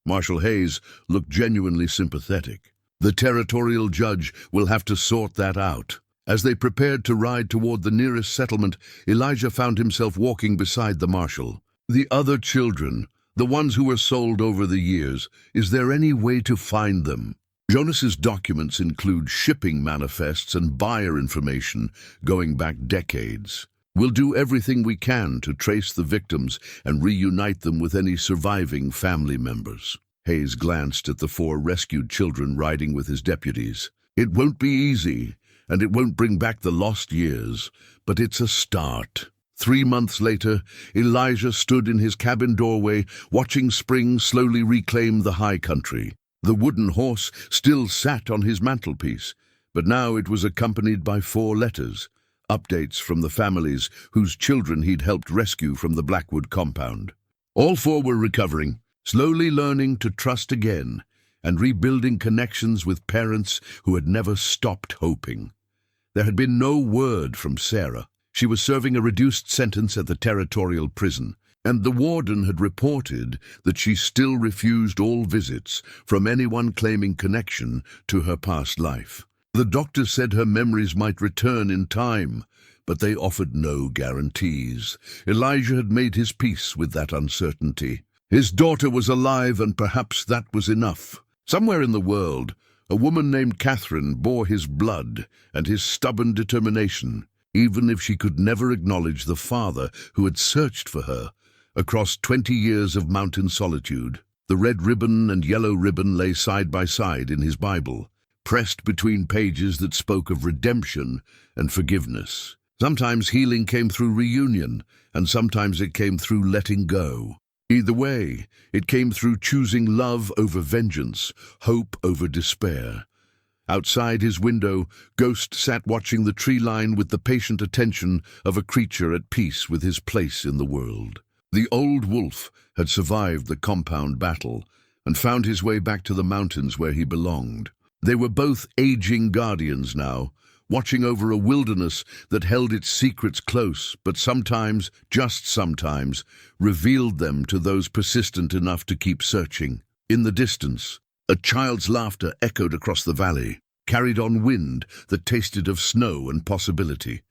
Speaker 1: Marshal Hayes looked genuinely sympathetic. The territorial judge will have to sort that out. As they prepared to ride toward the nearest settlement, Elijah found himself walking beside the marshal. "The other children, the ones who were sold over the years, is there any way to find them?" Jonas's documents include shipping manifests and buyer information going back decades. "We'll do everything we can to trace the victims and reunite them with any surviving family members." Hayes glanced at the 4 rescued children riding with his deputies. "It won't be easy, and it won't bring back the lost years, but it's a start." 3 months later, Elijah stood in his cabin doorway, watching spring slowly reclaim the high country. The wooden horse still sat on his mantelpiece, but now it was accompanied by 4 letters, updates from the families whose children he'd helped rescue from the Blackwood compound. All 4 were recovering, slowly learning to trust again, and rebuilding connections with parents who had never stopped hoping. There had been no word from Sarah. She was serving a reduced sentence at the territorial prison, and the warden had reported that she still refused all visits from anyone claiming connection to her past life. The doctor said her memories might return in time, but they offered no guarantees. Elijah had made his peace with that uncertainty. His daughter was alive, and perhaps that was enough. Somewhere in the world, a woman named Catherine bore his blood and his stubborn determination, even if she could never acknowledge the father who had searched for her across 20 years of mountain solitude. The red ribbon and yellow ribbon lay side by side in his Bible, pressed between pages that spoke of redemption and forgiveness. Sometimes healing came through reunion, and sometimes it came through letting go. Either way, it came through choosing love over vengeance, hope over despair. Outside his window, Ghost sat watching the tree line with the patient attention of a creature at peace with his place in the world. The old wolf had survived the compound battle and found his way back to the mountains where he belonged. They were both aging guardians now, watching over a wilderness that held its secrets close, but sometimes, just sometimes, revealed them to those persistent enough to keep searching. In the distance, a child's laughter echoed across the valley, carried on wind that tasted of snow and possibility.